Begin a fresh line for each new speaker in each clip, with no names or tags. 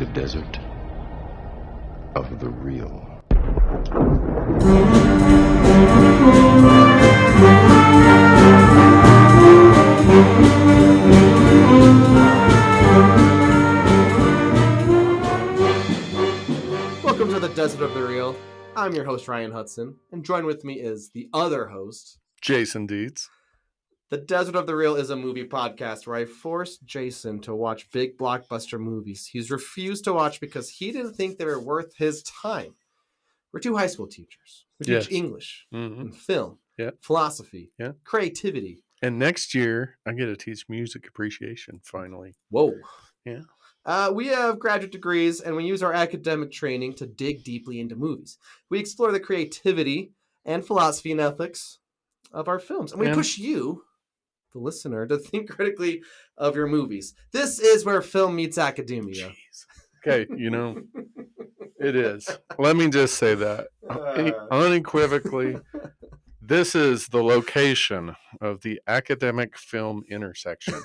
the desert of the real.
Welcome to the Desert of the Real. I'm your host, Ryan Hudson, and joined with me is the other host,
Jason Dietz.
The Desert of the Real is a movie podcast where I forced Jason to watch big blockbuster movies he's refused to watch because he didn't think they were worth his time. We're two high school teachers. We teach English and film, philosophy, creativity.
And next year, I get to teach music appreciation, finally.
Whoa.
Yeah.
We have graduate degrees, and we use our academic training to dig deeply into movies. We explore the creativity and philosophy and ethics of our films, and we push you, the listener, to think critically of your movies. This is where film meets academia.
Jeez. Okay, it is. Let me just say that unequivocally, this is the location of the academic film intersection.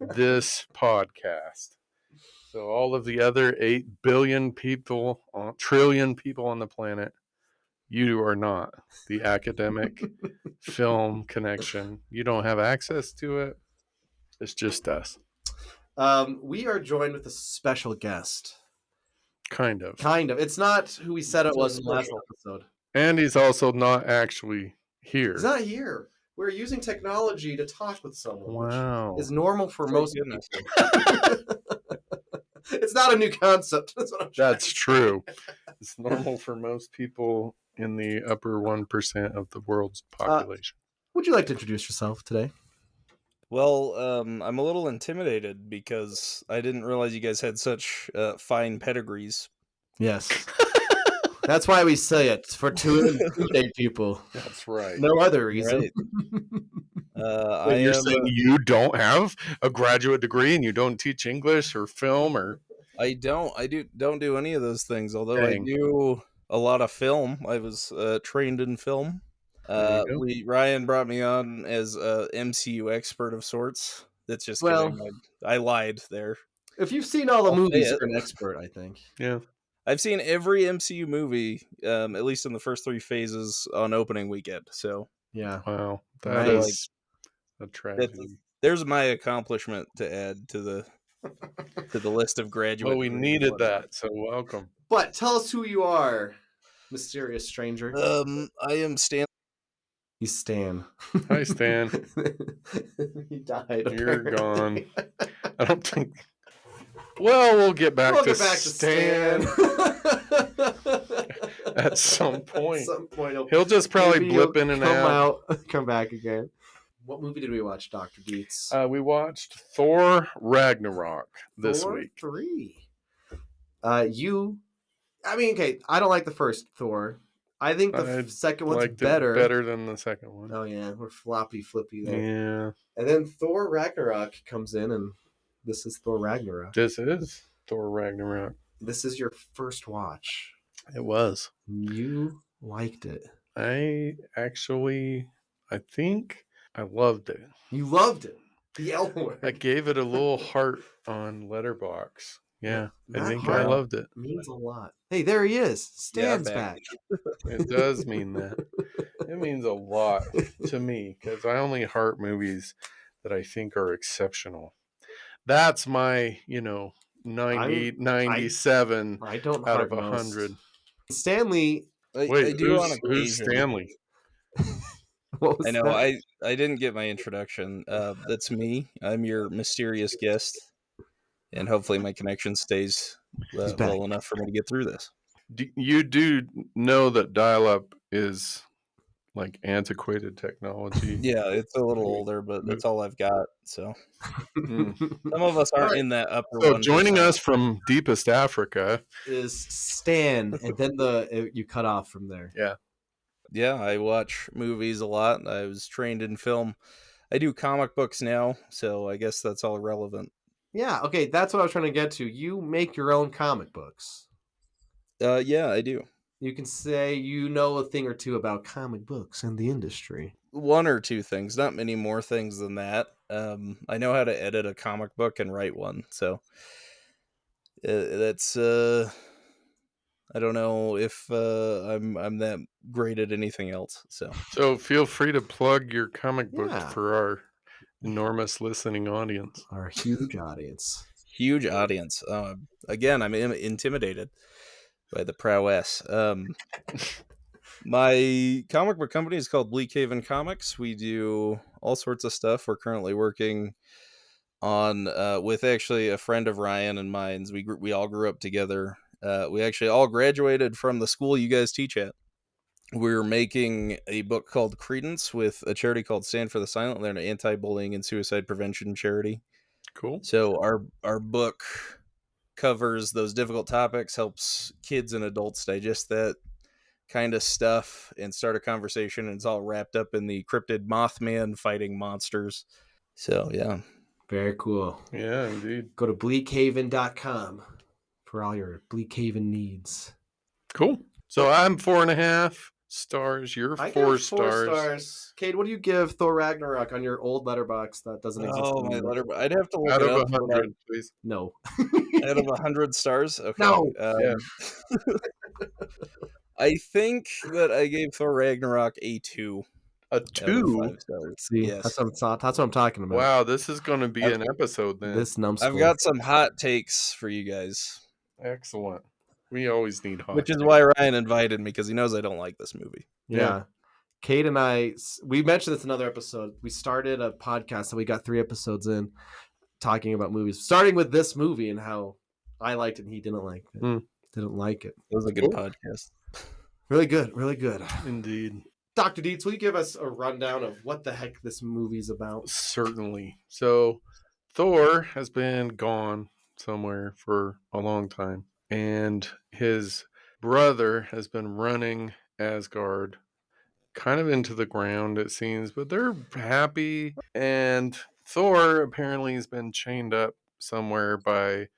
This podcast. So all of the other 8 billion people, trillion people on the planet, you are not the academic film connection. You don't have access to it. It's just us.
We are joined with a special guest.
Kind of.
It's not who we said it was in the last episode.
And he's also not actually here.
He's not here. We're using technology to talk with someone.
Wow.
Which is normal for most people. It's not a new concept.
That's true. It's normal for most people in the upper 1% of the world's population.
Would you like to introduce yourself today?
Well, I'm a little intimidated because I didn't realize you guys had such fine pedigrees.
Yes. That's why we say it, for to intimidate people.
That's right.
No other reason.
Right.
You're saying you don't have a graduate degree and you don't teach English or film or...
I don't do any of those things, although I do a lot of film. I was trained in film. Ryan brought me on as a MCU expert of sorts. That's just kidding. I lied there.
If you've seen all the movies, you're an expert, I think.
Yeah.
I've seen every MCU movie, at least in the first 3 phases on opening weekend. So
yeah.
Wow. That is a tragedy.
There's my accomplishment to add to the list of graduates.
Well, we needed that, so welcome.
But tell us who you are, mysterious stranger.
I am Stan.
He's Stan.
Hi, Stan.
He died.
You're gone. I don't think... Well, we'll get back to Stan. At some point. He'll just probably blip in and out.
Come back again. What movie did we watch, Dr. Dietz?
We watched Thor Ragnarok this week.
3. I don't like the first Thor. I think the second one's better.
Better than the second one.
Oh, yeah. We're flippy there.
Yeah.
And then Thor Ragnarok comes in, and this is Thor Ragnarok.
This is Thor Ragnarok.
This is your first watch.
It was.
You liked it.
I think I loved it.
You loved it. The L word.
I gave it a little heart on Letterboxd. Yeah, I think I loved it.
Means a lot. Hey, there he is. Stan's back.
It does mean that. It means a lot to me because I only heart movies that I think are exceptional. That's my, 97
I don't
out of
heart
100.
most. Stanley.
Wait, who's Stanley?
What was
I know.
that?
I didn't get my introduction. That's me. I'm your mysterious guest, and hopefully my connection stays well enough for me to get through this.
You do know that dial-up is like antiquated technology.
Yeah, it's a little older, but that's all I've got. So some of us aren't in that upper.
So joining us from deepest Africa
is Stan, and then you cut off from there.
Yeah, I watch movies a lot. I was trained in film. I do comic books now, so I guess that's all relevant.
Yeah, okay, that's what I was trying to get to. You make your own comic books.
Yeah, I do.
You can say you know a thing or two about comic books and the industry.
1 or 2 things, not many more things than that. I know how to edit a comic book and write one, so That's I don't know if I'm that great at anything else.
So feel free to plug your comic book for our enormous listening audience.
Our huge audience.
Huge audience. Again, I'm intimidated by the prowess. My comic book company is called Bleak Haven Comics. We do all sorts of stuff. We're currently working on with actually a friend of Ryan and mine's. We all grew up together. We actually all graduated from the school you guys teach at. We're making a book called Credence with a charity called Stand for the Silent. They're an anti-bullying and suicide prevention charity.
Cool.
So our book covers those difficult topics, helps kids and adults digest that kind of stuff and start a conversation, and it's all wrapped up in the cryptid Mothman fighting monsters. So yeah.
Very cool.
Yeah, indeed.
Go to bleakhaven.com for all your Bleak Haven needs.
Cool. So I'm 4.5 stars. You're 4 stars.
Cade, what do you give Thor Ragnarok on your old letterbox that doesn't exist?
Oh, my letterbox. I'd have to look
out
it
of
up.
100, please.
No.
Out of 100 stars? Okay.
No.
Yeah.
I think that I gave Thor Ragnarok a 2.
A 2?
5 stars.
See,
yes.
that's what I'm talking about.
Wow, this is going to be an episode then.
This numbskull.
I've got some hot takes for you guys.
Excellent. We always need hot
Which is
takes.
why Ryan invited me, because he knows I don't like this movie.
Yeah. Kate and I, we mentioned this in another episode. We started a podcast and we got 3 episodes in talking about movies, starting with this movie and how I liked it and he didn't like it. Didn't like it.
It was a good podcast.
Really good. Really good.
Indeed.
Dr. Dietz, will you give us a rundown of what the heck this movie's about?
Certainly. So Thor has been gone somewhere for a long time, and his brother has been running Asgard kind of into the ground, it seems, but they're happy. And Thor apparently has been chained up somewhere by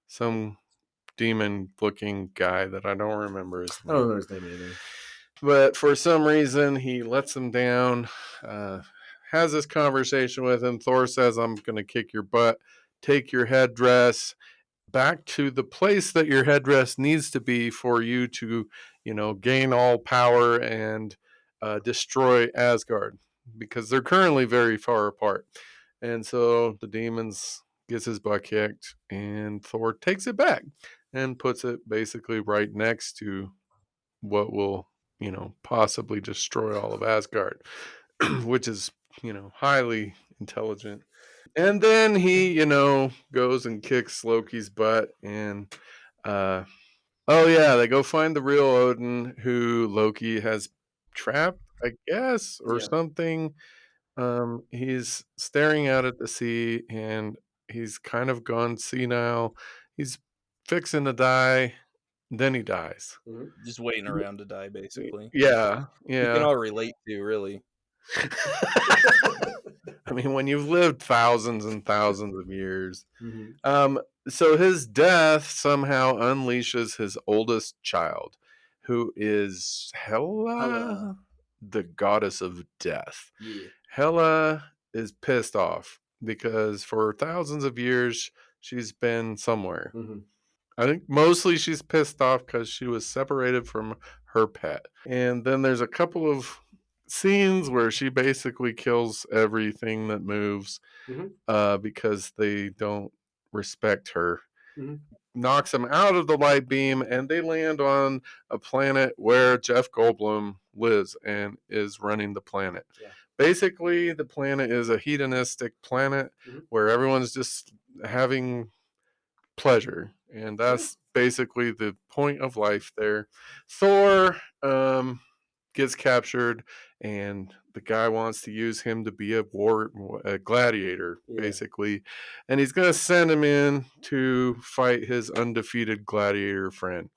some demon-looking guy that I don't remember his name.
I don't know his name either.
But for some reason, he lets him down, has this conversation with him. Thor says, I'm going to kick your butt, take your headdress back to the place that your headdress needs to be for you to, gain all power and destroy Asgard, because they're currently very far apart. And so the demons gets his butt kicked, and Thor takes it back and puts it basically right next to what will possibly destroy all of Asgard, which is, highly intelligent. And then he, goes and kicks Loki's butt, and they go find the real Odin, who Loki has trapped, I guess, or something. He's staring out at the sea, and he's kind of gone senile. He's fixing to die. Then he dies.
Just waiting around to die, basically.
Yeah.
We can all relate to, really.
I mean, when you've lived thousands and thousands of years. So his death somehow unleashes his oldest child, who is Hela, the goddess of death. Yeah. Hela is pissed off because for thousands of years, she's been somewhere. I think mostly she's pissed off because she was separated from her pet. And then there's a couple of scenes where she basically kills everything that moves because they don't respect her. Knocks them out of the light beam, and they land on a planet where Jeff Goldblum lives and is running the planet. Yeah. Basically, the planet is a hedonistic planet where everyone's just having pleasure, and that's basically the point of life there. Thor gets captured, and the guy wants to use him to be a gladiator, basically, and he's going to send him in to fight his undefeated gladiator friend.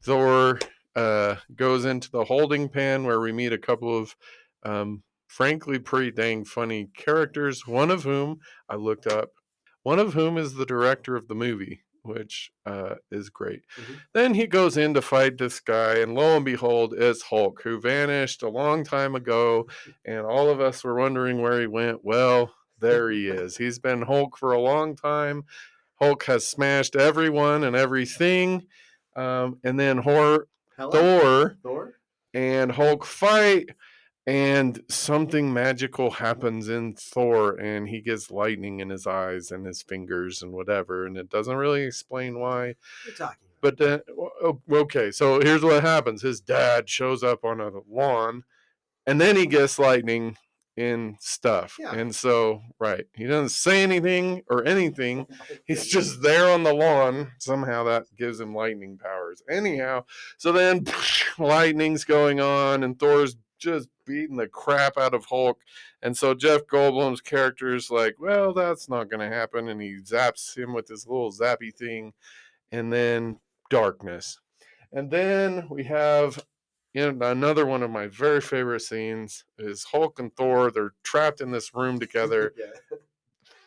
Thor goes into the holding pen, where we meet a couple of frankly pretty dang funny characters, one of whom I looked up. One of whom is the director of the movie, which is great. Then he goes in to fight this guy, and lo and behold, it's Hulk, who vanished a long time ago, and all of us were wondering where he went. Well, there he is. He's been Hulk for a long time. Hulk has smashed everyone and everything. And then Thor and Hulk fight, and something magical happens in Thor, and he gets lightning in his eyes and his fingers and whatever, and it doesn't really explain why.
What are you talking about?
But then, okay, so here's what happens. His dad shows up on a lawn, and then he gets lightning in stuff. Yeah. And so, right, he doesn't say anything or anything. He's just there on the lawn. Somehow that gives him lightning powers. Anyhow, so then lightning's going on, and Thor's just beating the crap out of Hulk. And so Jeff Goldblum's character is like, well, that's not going to happen. And he zaps him with this little zappy thing. And then darkness. And then we have another one of my very favorite scenes is Hulk and Thor. They're trapped in this room together.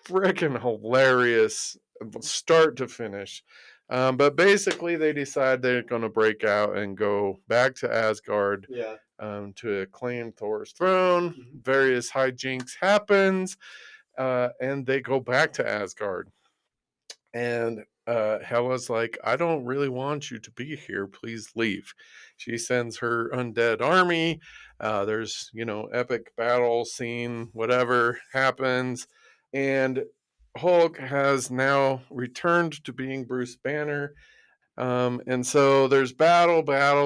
Freaking hilarious, start to finish. But basically, they decide they're going to break out and go back to Asgard to claim Thor's throne. Mm-hmm. Various hijinks happens, and they go back to Asgard. And Hela's like, I don't really want you to be here. Please leave. She sends her undead army. There's, epic battle scene, whatever happens. And Hulk has now returned to being Bruce Banner. And so there's battle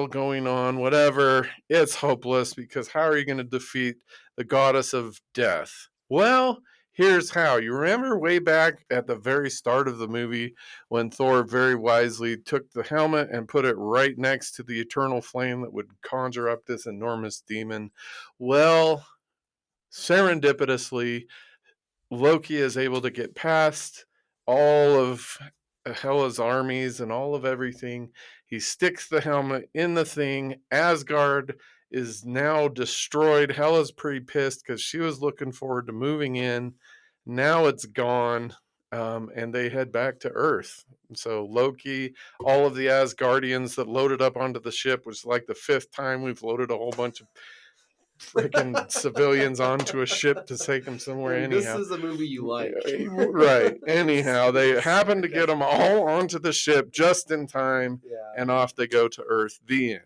going on, whatever. It's hopeless because how are you going to defeat the goddess of death? Well, here's how. You remember way back at the very start of the movie when Thor very wisely took the helmet and put it right next to the eternal flame that would conjure up this enormous demon? Well, serendipitously, Loki is able to get past all of Hela's armies and all of everything. He sticks the helmet in the thing. Asgard is now destroyed. Hela's pretty pissed because she was looking forward to moving in. Now it's gone, and they head back to Earth. So Loki, all of the Asgardians that loaded up onto the ship, was like the 5th time we've loaded a whole bunch of freaking civilians onto a ship to take them somewhere. Anyhow,
this is a movie you like.
Right. Anyhow, they happen to get them all onto the ship just in time, and off they go to Earth. The end.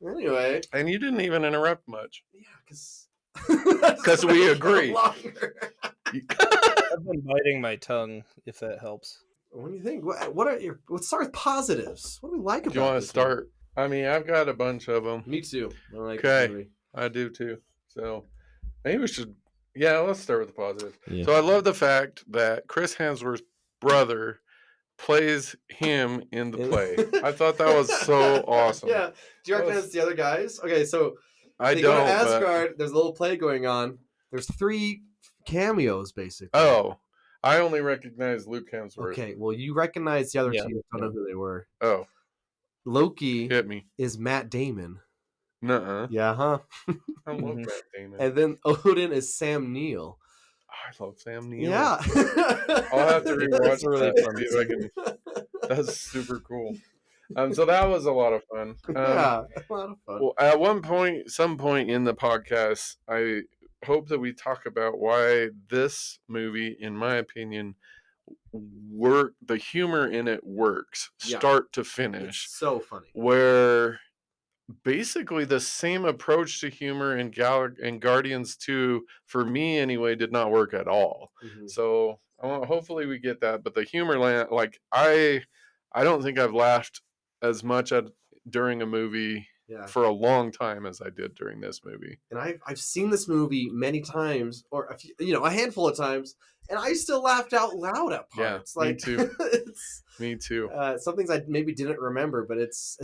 Anyway.
And you didn't even interrupt much.
Yeah,
because we agree.
I've been biting my tongue, if that helps.
What do you think? Let's start with positives. What do we like about it?
Do you want to start? I mean, I've got a bunch of them.
Me too. I like
okay. I do too. So maybe we should, let's start with the positive. Yeah. So I love the fact that Chris Hemsworth's brother plays him in the play. I thought that was so awesome.
Yeah. Do you recognize the other guys? Okay, so they go to Asgard. There's a little play going on. There's 3 cameos, basically.
Oh, I only recognize Luke Hemsworth.
Okay, well, you recognize the other 2. I don't know who they were.
Oh.
Loki
hit me.
Is Matt Damon.
Nuh-uh.
Yeah, huh?
I love Matt Damon.
And then Odin is Sam Neill.
I love Sam Neill.
Yeah.
I'll have to rewatch that. That's super cool. So that was a lot of fun.
A lot of fun.
Well, at some point in the podcast, I hope that we talk about why this movie, in my opinion, the humor in it works start to finish.
It's so funny.
Where basically the same approach to humor in Guardians 2, for me anyway, did not work at all. Mm-hmm. So hopefully we get that. But the humor, like I don't think I've laughed as much during a movie for a long time as I did during this movie.
And I've seen this movie many times, or a handful of times, and I still laughed out loud at parts.
Yeah, me too. Me too.
Some things I maybe didn't remember, but it's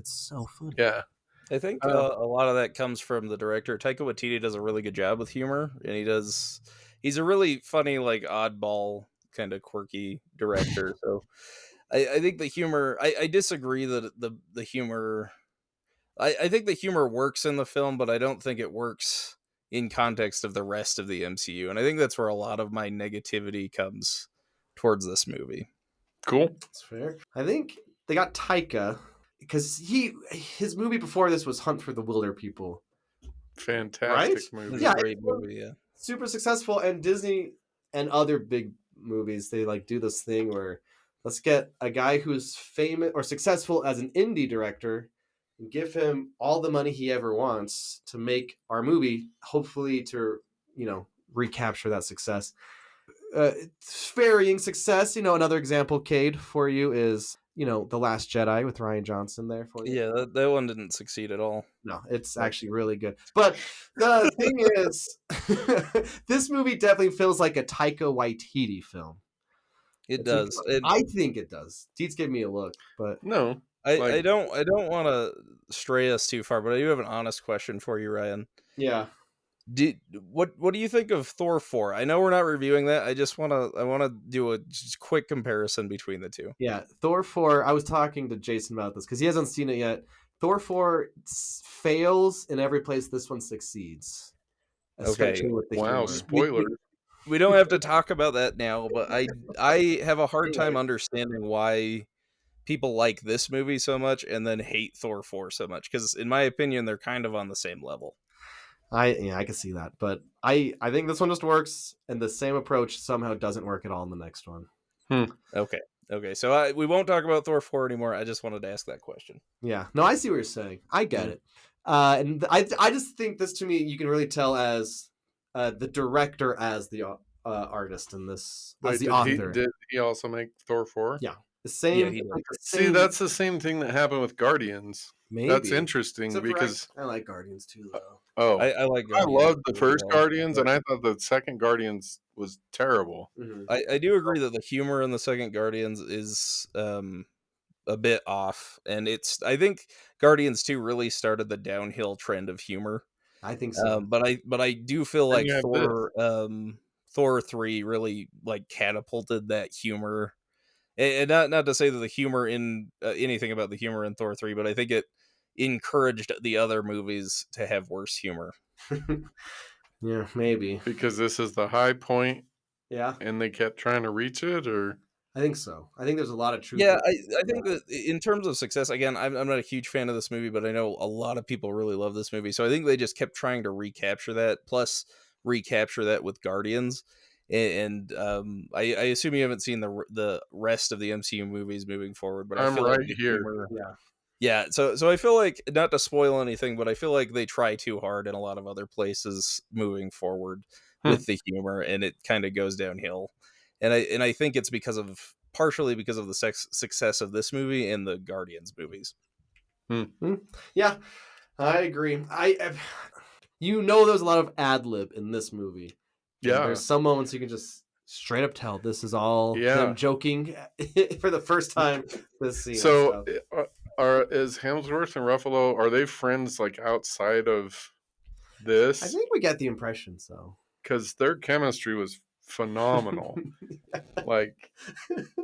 so funny.
Yeah.
I think a lot of that comes from the director. Taika Waititi does a really good job with humor, and he's a really funny, like, oddball kind of quirky director. So I think the humor, I disagree that the humor, I think the humor works in the film, but I don't think it works in context of the rest of the MCU. And I think that's where a lot of my negativity comes towards this movie.
Cool.
That's fair. I think they got Taika because his movie before this was Hunt for the Wilder People.
Fantastic movie.
Yeah,
great movie. Yeah,
super successful, and Disney and other big movies, they like do this thing where let's get a guy who's famous or successful as an indie director and give him all the money he ever wants to make our movie, hopefully to, recapture that success. It's varying success. Another example, Cade, for you is, The Last Jedi with Rian Johnson there for you.
Yeah, that one didn't succeed at all.
No, it's actually really good. But the thing is, this movie definitely feels like a Taika Waititi film.
It does.
I think it does. Deets gave me a look, but
no,
I don't want to stray us too far, but I do have an honest question for you, Ryan.
Yeah.
What do you think of Thor 4? I know we're not reviewing that. I want to do a just quick comparison between the two.
Yeah, Thor 4. I was talking to Jason about this because he hasn't seen it yet. Thor 4 fails in every place this one succeeds.
Okay.
Wow, spoiler.
We don't have to talk about that now, but I have a hard time understanding why people like this movie so much and then hate Thor 4 so much, because in my opinion they're kind of on the same level.
I can see that, but I think this one just works, and the same approach somehow doesn't work at all in the next one.
Okay. So we won't talk about Thor 4 anymore. I just wanted to ask that question.
Yeah, no, I see what you're saying. I get it, and I just think this, to me, you can really tell as the director as the artist in this, as the author.
Did he also make Thor 4?
Yeah, the same.
Yeah,
See, that's the same thing that happened with Guardians.
Maybe.
That's interesting because
I like Guardians too, though.
I like Guardians.
I loved the first Guardians, and I thought the second Guardians was terrible.
Mm-hmm.
I do agree that the humor in the second Guardians is a bit off, and I think Guardians 2 really started the downhill trend of humor.
I think so.
But I do feel like Thor 3 really like catapulted that humor. And not to say that the humor in anything about the humor in Thor 3, but I think it encouraged the other movies to have worse humor.
Yeah, maybe.
Because this is the high point.
Yeah.
And they kept trying to reach it, or?
I think so. I think there's a lot of truth.
Yeah, I think that in terms of success, again, I'm not a huge fan of this movie, but I know a lot of people really love this movie. So I think they just kept trying to recapture that, plus recapture that with Guardians. And I assume you haven't seen the rest of the MCU movies moving forward, but
I'm
I feel
right
like
here.
Yeah. So I feel like, not to spoil anything, but I feel like they try too hard in a lot of other places moving forward with the humor, and it kind of goes downhill. And I think it's partially because of the success of this movie and the Guardians movies.
Yeah, I agree. There's a lot of ad lib in this movie.
Yeah,
there's some moments you can just straight up tell this is all them joking for the first time this scene.
So, is Hemsworth and Ruffalo, are they friends like outside of this?
I think we get the impression so,
because their chemistry was phenomenal. Like,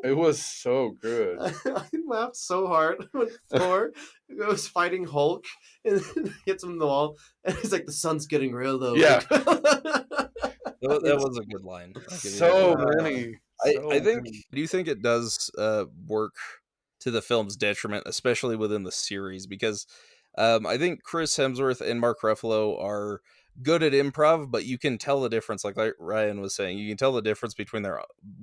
it was so good.
I laughed so hard when Thor was fighting Hulk and then hits him in the wall, and he's like, "The sun's getting real, though."
Yeah.
That was a good line.
So many.
I think. Do you think it does work to the film's detriment, especially within the series? Because I think Chris Hemsworth and Mark Ruffalo are good at improv, but you can tell the difference. Like Ryan was saying, you can tell the difference between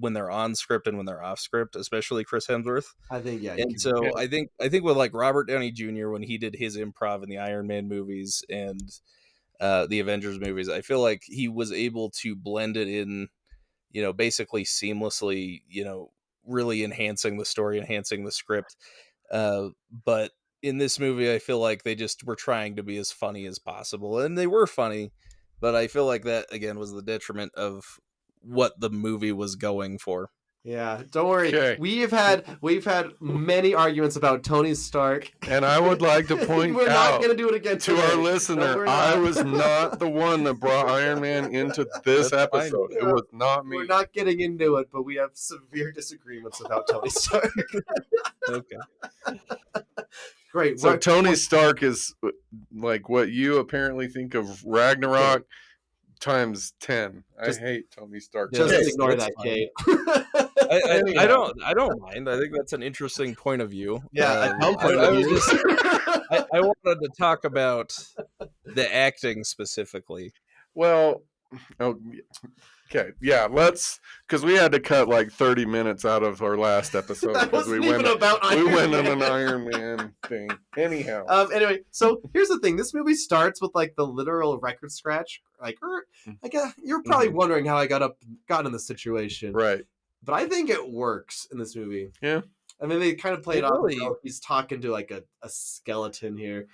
when they're on script and when they're off script, especially Chris Hemsworth. I think, yeah. And so I think with like Robert Downey Jr. when he did his improv in the Iron Man movies and the Avengers movies, I feel like he was able to blend it in, basically seamlessly, really enhancing the story, enhancing the script. But in this movie, I feel like they just were trying to be as funny as possible, and they were funny, but I feel like that again was the detriment of what the movie was going for.
Yeah, don't worry. Okay. We've had many arguments about Tony Stark,
and I would like to point
we're not going to do it again
to our listener. I was not the one that brought Iron Man into this episode. It was not me.
We're not getting into it, but we have severe disagreements about Tony Stark.
Okay.
Great.
So Tony Stark is like what you apparently think of Ragnarok times 10. I hate Tony Stark.
Just ignore that, Kate.
I don't mind. I think that's an interesting point of view.
Yeah,
I wanted to talk about the acting specifically.
Well, Oh, okay. Yeah, because we had to cut like 30 minutes out of our last episode because we went on an Iron Man thing. Anyhow.
Anyway, so here's the thing. This movie starts with like the literal record scratch. Like, you're probably wondering how I got in this situation.
Right.
But I think it works in this movie.
Yeah.
I mean, they kind of play it off. He's talking to like a skeleton here.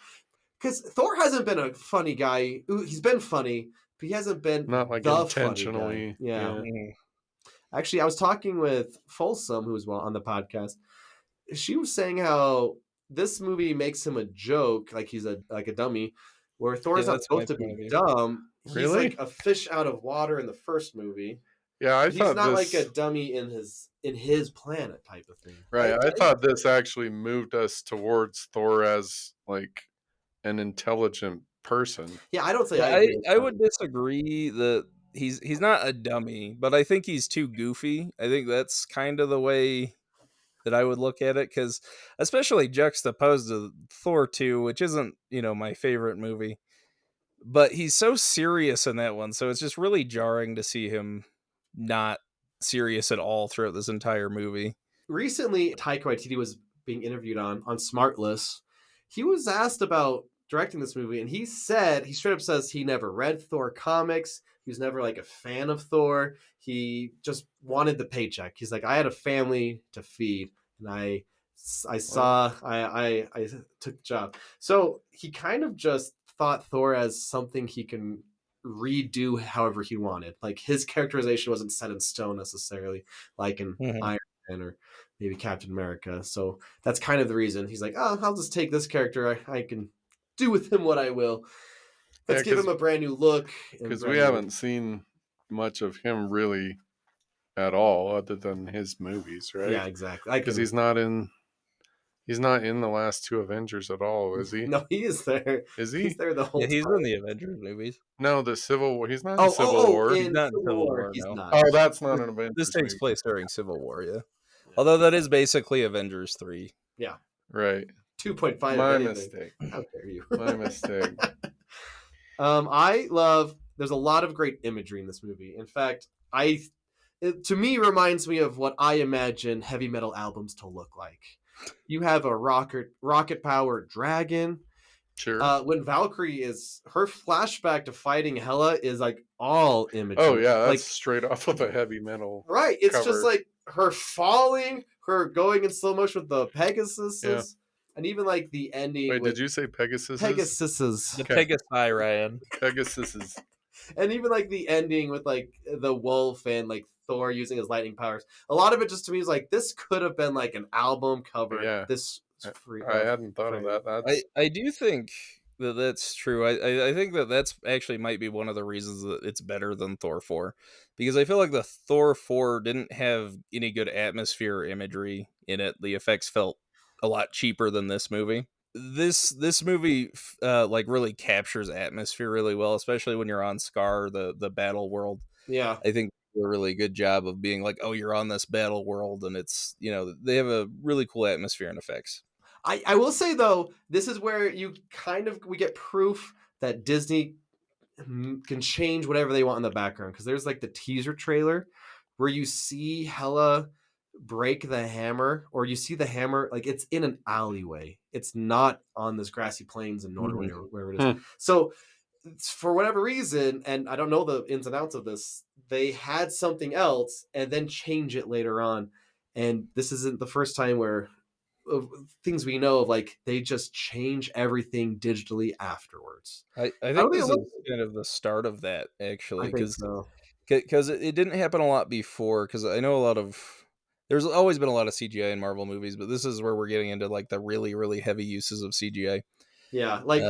Because Thor hasn't been a funny guy. He's been funny, but he hasn't been
not like intentionally.
Yeah. Actually, I was talking with Folsom, who was on the podcast. She was saying how this movie makes him a joke, like he's a dummy, where Thor's not supposed to be dumb. He's like a fish out of water in the first movie.
Yeah,
he's not like a dummy in his planet type of thing.
Right. I thought this actually moved us towards Thor as like an intelligent person.
Yeah, I don't say
I would disagree that he's not a dummy, but I think he's too goofy. I think that's kind of the way that I would look at it, because especially juxtaposed to Thor 2, which isn't, my favorite movie, but he's so serious in that one, so it's just really jarring to see him not serious at all throughout this entire movie.
Recently, Taika Waititi was being interviewed on Smartless. He was asked about directing this movie, and he straight up says he never read Thor comics. He was never like a fan of Thor. He just wanted the paycheck. He's like, I had a family to feed, and I took the job. So he kind of just thought Thor as something he can redo however he wanted. Like his characterization wasn't set in stone necessarily, like in Iron Man or maybe Captain America. So that's kind of the reason he's like, oh, I'll just take this character. I can do with him what I will. Let's give him a brand new look.
Because we haven't seen much of him really at all, other than his movies, right?
Yeah, exactly.
Because he's not in the last two Avengers at all, is he?
No, he is there.
Is he?
He's there the whole time.
He's in the Avengers movies.
No, the Civil War. He's not in Civil War.
He's not in Civil War.
He's
no.
not.
Oh, that's not an Avengers.
This takes place during Civil War, yeah. Although that is basically Avengers 3.
Yeah.
Right.
2.5.
My mistake.
How dare you?
My mistake.
There's a lot of great imagery in this movie. In fact, it to me reminds me of what I imagine heavy metal albums to look like. You have a rocket powered dragon.
Sure.
When Valkyrie her flashback to fighting Hela is like all imagery.
Oh yeah, that's
like
straight off of a heavy metal.
Right. It's
cover.
just like her falling, her going in slow motion with the Pegasus. Yeah. And even like the ending.
Wait, did you say Pegasus?
Pegasus.
The Pegasi, Ryan.
Pegasus.
And even like the ending with like the wolf and like Thor using his lightning powers. A lot of it just to me is like, this could have been like an album cover.
Yeah.
This free.
I hadn't thought of that.
I do think that's true. I think that's actually might be one of the reasons that it's better than Thor 4. Because I feel like the Thor 4 didn't have any good atmosphere or imagery in it. The effects felt a lot cheaper than this movie. This movie like really captures atmosphere really well, especially when you're on Scar, the battle world.
Yeah,
I think they do a really good job of being like, oh, you're on this battle world, and it's they have a really cool atmosphere and effects.
I will say though, this is where we get proof that Disney can change whatever they want in the background, because there's like the teaser trailer where you see Hela break the hammer, or you see the hammer like it's in an alleyway. It's not on this grassy plains in Norway or wherever it is. So for whatever reason, and I don't know the ins and outs of this, they had something else and then change it later on. And this isn't the first time where things we know of, like they just change everything digitally afterwards.
I think this is kind of the start of that, actually, because it didn't happen a lot before. Because I know there's always been a lot of CGI in Marvel movies, but this is where we're getting into like the really, really heavy uses of CGI.
Yeah, like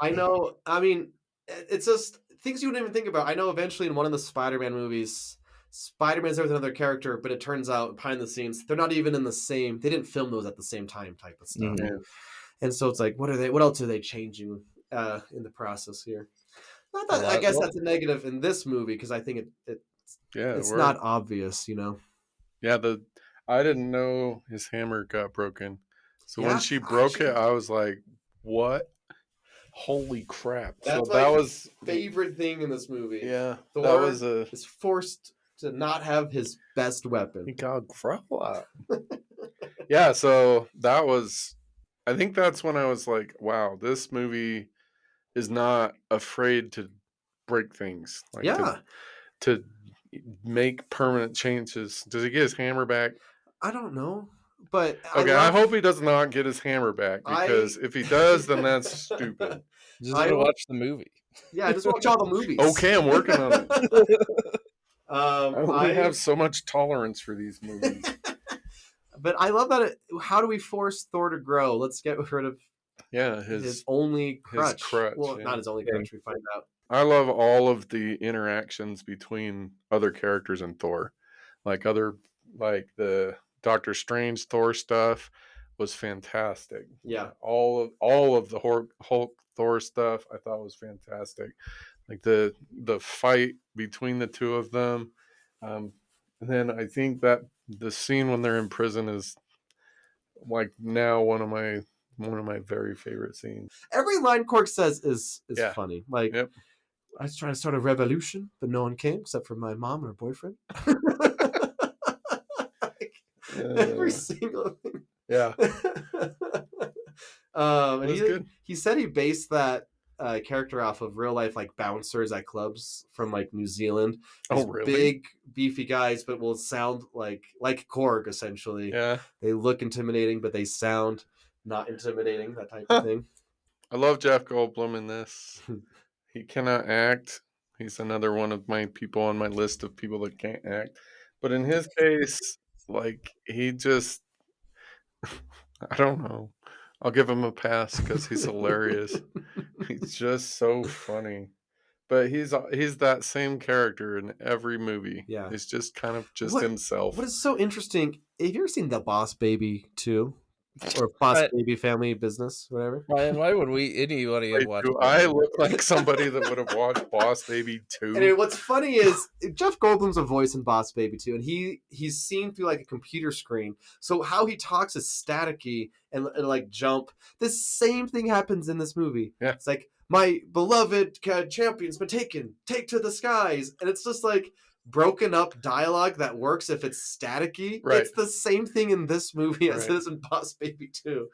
I know. I mean, it's just things you wouldn't even think about. I know eventually in one of the Spider-Man movies, Spider-Man's there with another character, but it turns out behind the scenes they're not even in the same. They didn't film those at the same time, type of stuff. Mm-hmm. And so it's like, what else are they changing in the process here? Not that I guess that's a negative in this movie, because I think it's not obvious,
Yeah, I didn't know his hammer got broken. So when she broke it, I was like, what? Holy crap!
That's
so that
my
was
favorite thing in this movie.
yeah.
Thor
that was
is forced to not have his best weapon.
He got grow up. Yeah, so that was. I think that's when I was like, wow, this movie is not afraid to break things, like to make permanent changes. Does he get his hammer back?
I don't know, but
okay, I hope he does not get his hammer back, because if he does, then that's stupid.
Just gotta watch the movie.
Yeah, just watch all the movies.
Okay, I'm working on it. I only have so much tolerance for these movies.
But I love that. How do we force Thor to grow? Let's get rid of his only crutch. Well, not his only crutch. We find out.
I love all of the interactions between other characters in Thor, like the Doctor Strange Thor stuff was fantastic.
Yeah,
all of the Hulk Thor stuff I thought was fantastic. Like the fight between the two of them, and then I think that the scene when they're in prison is like now one of my very favorite scenes.
Every line Korg says is funny. Like, I was trying to start a revolution, but no one came except for my mom and her boyfriend. Every single thing.
Yeah.
And he said he based that character off of real life like bouncers at clubs from like New Zealand.
Oh, really?
Big beefy guys, but will sound like Korg essentially.
Yeah.
They look intimidating, but they sound not intimidating. That type of thing.
I love Jeff Goldblum in this. He cannot act. He's another one of my people on my list of people that can't act. But in his case, like he just, I don't know. I'll give him a pass because he's hilarious. He's just so funny. But he's that same character in every movie.
Yeah.
He's just kind of himself.
What is so interesting, have you ever seen The Boss Baby 2? Or Boss Baby Family Business, whatever.
Ryan, why would anybody have watched?
Do I look like somebody that would have watched Boss Baby 2?
And what's funny is Jeff Goldblum's a voice in Boss Baby 2, and he's seen through like a computer screen. So how he talks is staticky and like jump. This same thing happens in this movie.
Yeah.
It's like, my beloved champion's been taken. Take to the skies. And it's just like broken up dialogue that works if it's staticky.
Right.
It's the same thing in this movie as it is in Boss Baby 2.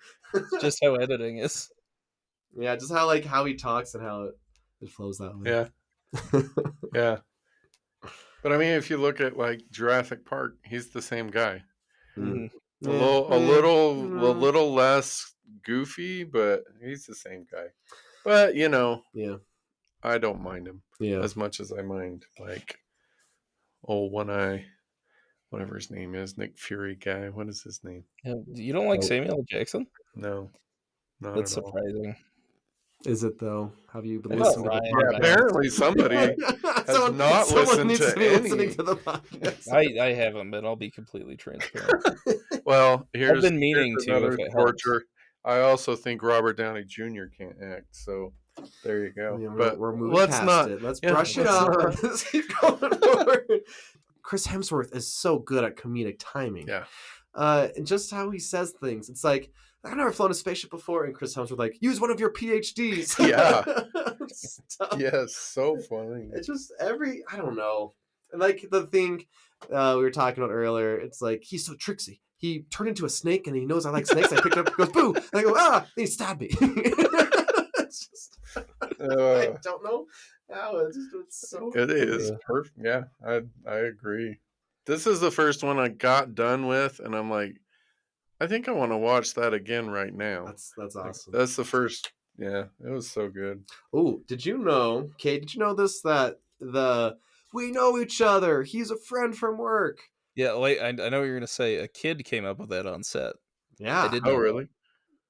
Just how editing is.
Yeah, just how he talks and how it flows that way.
Yeah. Yeah. But I mean, if you look at like Jurassic Park, he's the same guy.
Mm-hmm.
A little less goofy, but he's the same guy. But I don't mind him as much as I mind like One Eye, whatever his name is, Nick Fury guy. What is his name?
You don't like Samuel L. Jackson?
No, not
that's
at all.
surprising.
Is it though? Have you been listening to the podcast?
Yeah, apparently somebody has not listened to any.
Listening to the podcast.
I haven't been. I'll be completely transparent.
Well,
I've been meaning to.
Torture. I also think Robert Downey Jr. can't act. So there you go.
Yeah,
but
we're moving past it. Let's brush it up. Let's keep going forward. Chris Hemsworth is so good at comedic timing.
Yeah.
And just how he says things. It's like, I've never flown a spaceship before, and Chris Hemsworth like, use one of your PhDs.
Yeah. Yes, so funny.
It's just I don't know. And like the thing we were talking about earlier, it's like, he's so tricksy. He turned into a snake, and he knows I like snakes. I picked it up, goes, boo! And I go, and he stabbed me. It's just, I don't know how. It's so
It is perfect. Yeah, I agree. This is the first one I got done with, and I'm like, I think I want to watch that again right now.
That's awesome.
That's the first. Yeah, it was so good.
Oh, did you know, Kate? Did you know this? That we know each other. He's a friend from work.
Yeah, wait. I know what you're gonna say. A kid came up with that on set.
Yeah.
I did.
Oh, really?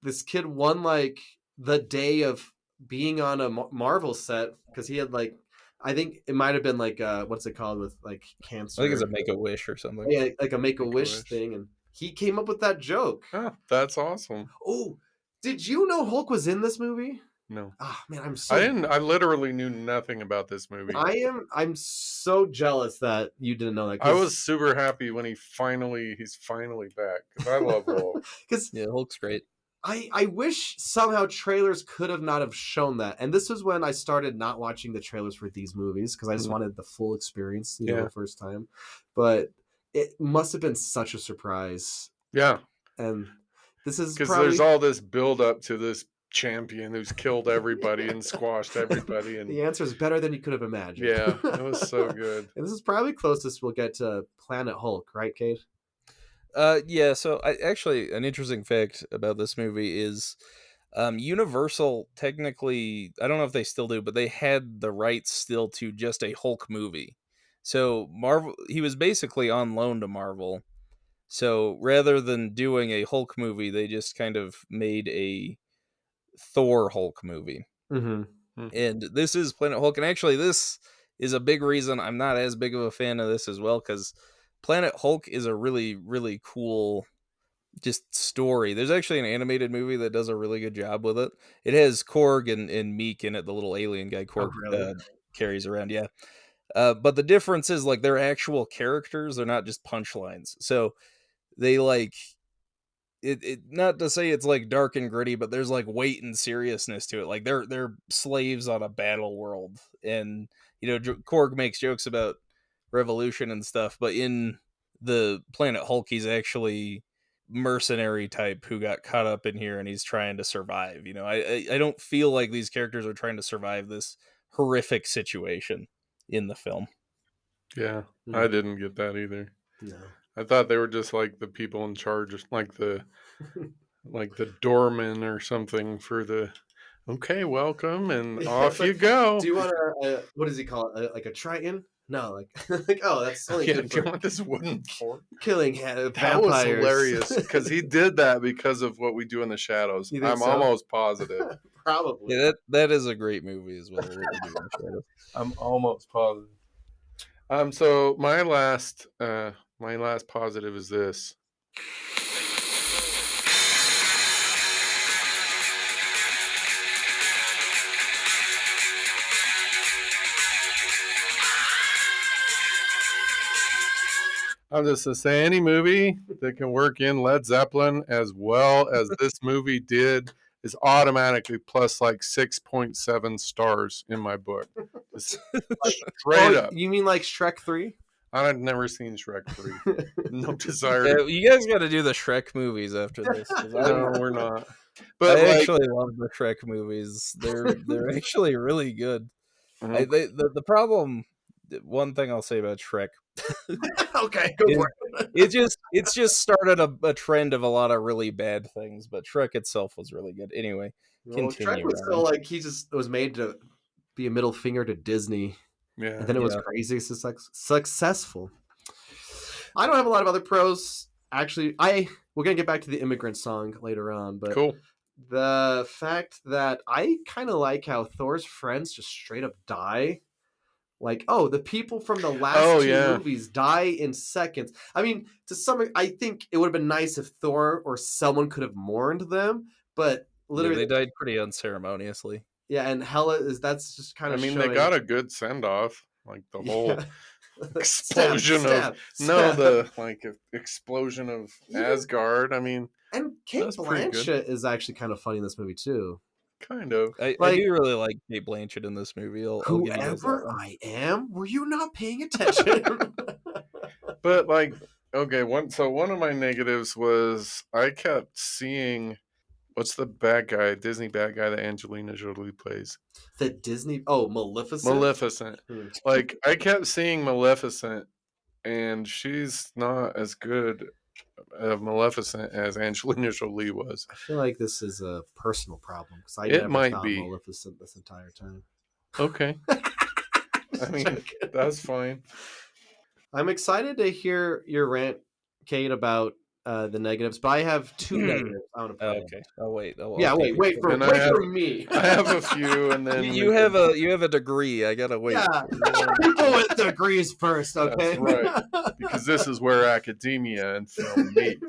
This kid won like the day of being on a Marvel set because he had like, I think it might have been like what's it called with like cancer?
I think it's a Make-A-Wish or something.
Yeah, like a Make-A-Wish thing, and he came up with that joke.
Oh, that's awesome.
Oh, did you know Hulk was in this movie?
No.
Ah, man,
I literally knew nothing about this movie.
I'm so jealous that you didn't know that.
I was super happy when he's finally back because I love Hulk.
Because
Hulk's great.
I wish somehow trailers could have not have shown that. And this was when I started not watching the trailers for these movies because I just wanted the full experience, the first time. But it must have been such a surprise.
Yeah.
And this is
because there's all this build up to this champion who's killed everybody and squashed everybody. And
the answer is better than you could have imagined.
Yeah, it was so good.
And this is probably closest we'll get to Planet Hulk, right, Kate?
Yeah, so actually, an interesting fact about this movie is Universal technically, I don't know if they still do, but they had the rights still to just a Hulk movie. So Marvel, he was basically on loan to Marvel. So rather than doing a Hulk movie, they just kind of made a Thor Hulk movie.
Mm-hmm.
And this is Planet Hulk. And actually, this is a big reason I'm not as big of a fan of this as well, because Planet Hulk is a really, really cool just story. There's actually an animated movie that does a really good job with it. It has Korg and Meek in it, the little alien guy Korg carries around. Yeah. But the difference is, like, they're actual characters. They're not just punchlines. So they, like, it not to say it's like dark and gritty, but there's like weight and seriousness to it. Like they're slaves on a battle world, and Korg makes jokes about revolution and stuff, but in the Planet Hulk, he's actually mercenary type who got caught up in here, and he's trying to survive. I don't feel like these characters are trying to survive this horrific situation in the film.
Yeah, I didn't get that either.
No.
I thought they were just like the people in charge, like the doorman or something for the, okay, welcome, and off you go.
Do you want what does he call it? Like a Triton? No, like oh, that's only good
do you want this wooden fork?
Killing
vampires.
That
was hilarious because he did that because of What We Do in the Shadows. I'm almost positive.
Probably.
Yeah, that is a great movie as well.
I'm almost positive. So my last positive is this. I'm just to say any movie that can work in Led Zeppelin as well as this movie did is automatically plus like 6.7 stars in my book. Straight up.
You mean like Shrek 3?
I've never seen Shrek 3. No desire.
You guys got to do the Shrek movies after this.
No, we're not.
But I actually love the Shrek movies. They're actually really good.
Mm-hmm.
The problem, one thing I'll say about Shrek.
Okay, go for it.
It's just started a trend of a lot of really bad things, but Shrek itself was really good. Anyway,
Shrek was still like he just was made to be a middle finger to Disney.
Yeah,
and then it was crazy successful. I don't have a lot of other pros. Actually, we're gonna get back to the immigrant song later on, but
cool.
The fact that I kind of like how Thor's friends just straight up die. Like, the people from the last two movies die in seconds. I mean, I think it would have been nice if Thor or someone could have mourned them, but literally
they died pretty unceremoniously.
Yeah, and Hela that's just kind of.
I mean, they got a good send off, like the whole explosion explosion of Asgard. I mean,
and Kate Blanchett is actually kind of funny in this movie too.
Kind of.
I do really like Kate Blanchett in this movie.
Whoever I am, were you not paying attention?
But like, okay, one of my negatives was I kept seeing. What's the bad guy, Disney bad guy that Angelina Jolie plays?
The Disney... Oh, Maleficent?
Maleficent. Like, I kept seeing Maleficent, and she's not as good of Maleficent as Angelina Jolie was.
I feel like this is a personal problem, because I never thought Maleficent this entire time.
Okay. I mean, that's fine.
I'm excited to hear your rant, Kate, about the negatives, but I have two negatives.
Okay. Wait
for me.
I have a few, and then
you have a degree. I gotta wait.
Yeah, people with degrees first. Okay,
that's right. Because this is where academia and film meet.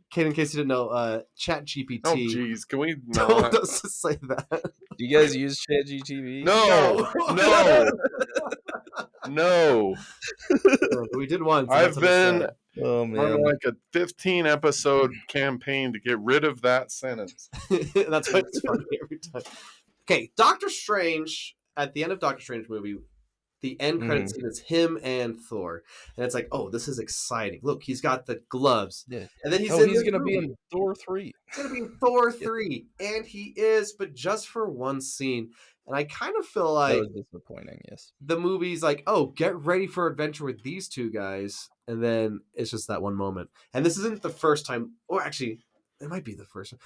Kate, in case you didn't know, ChatGPT.
Oh, geez, can we not?
Told us to say that.
Do you guys use ChatGPT?
No.
We did once.
I've been
Oh man,
like a 15 episode campaign to get rid of that sentence.
That's why it's funny every time. Okay, Doctor Strange, at the end of Doctor Strange movie, the end credit scene is him and Thor. And it's like, oh, this is exciting. Look, he's got the gloves.
Yeah.
And then he's
going to be in Thor 3.
He's going to be in Thor 3. And he is, but just for one scene. And I kind of feel like
that was disappointing, yes.
The movie's like, oh, get ready for adventure with these two guys. And then it's just that one moment. And this isn't the first time, or actually, it might be the first time.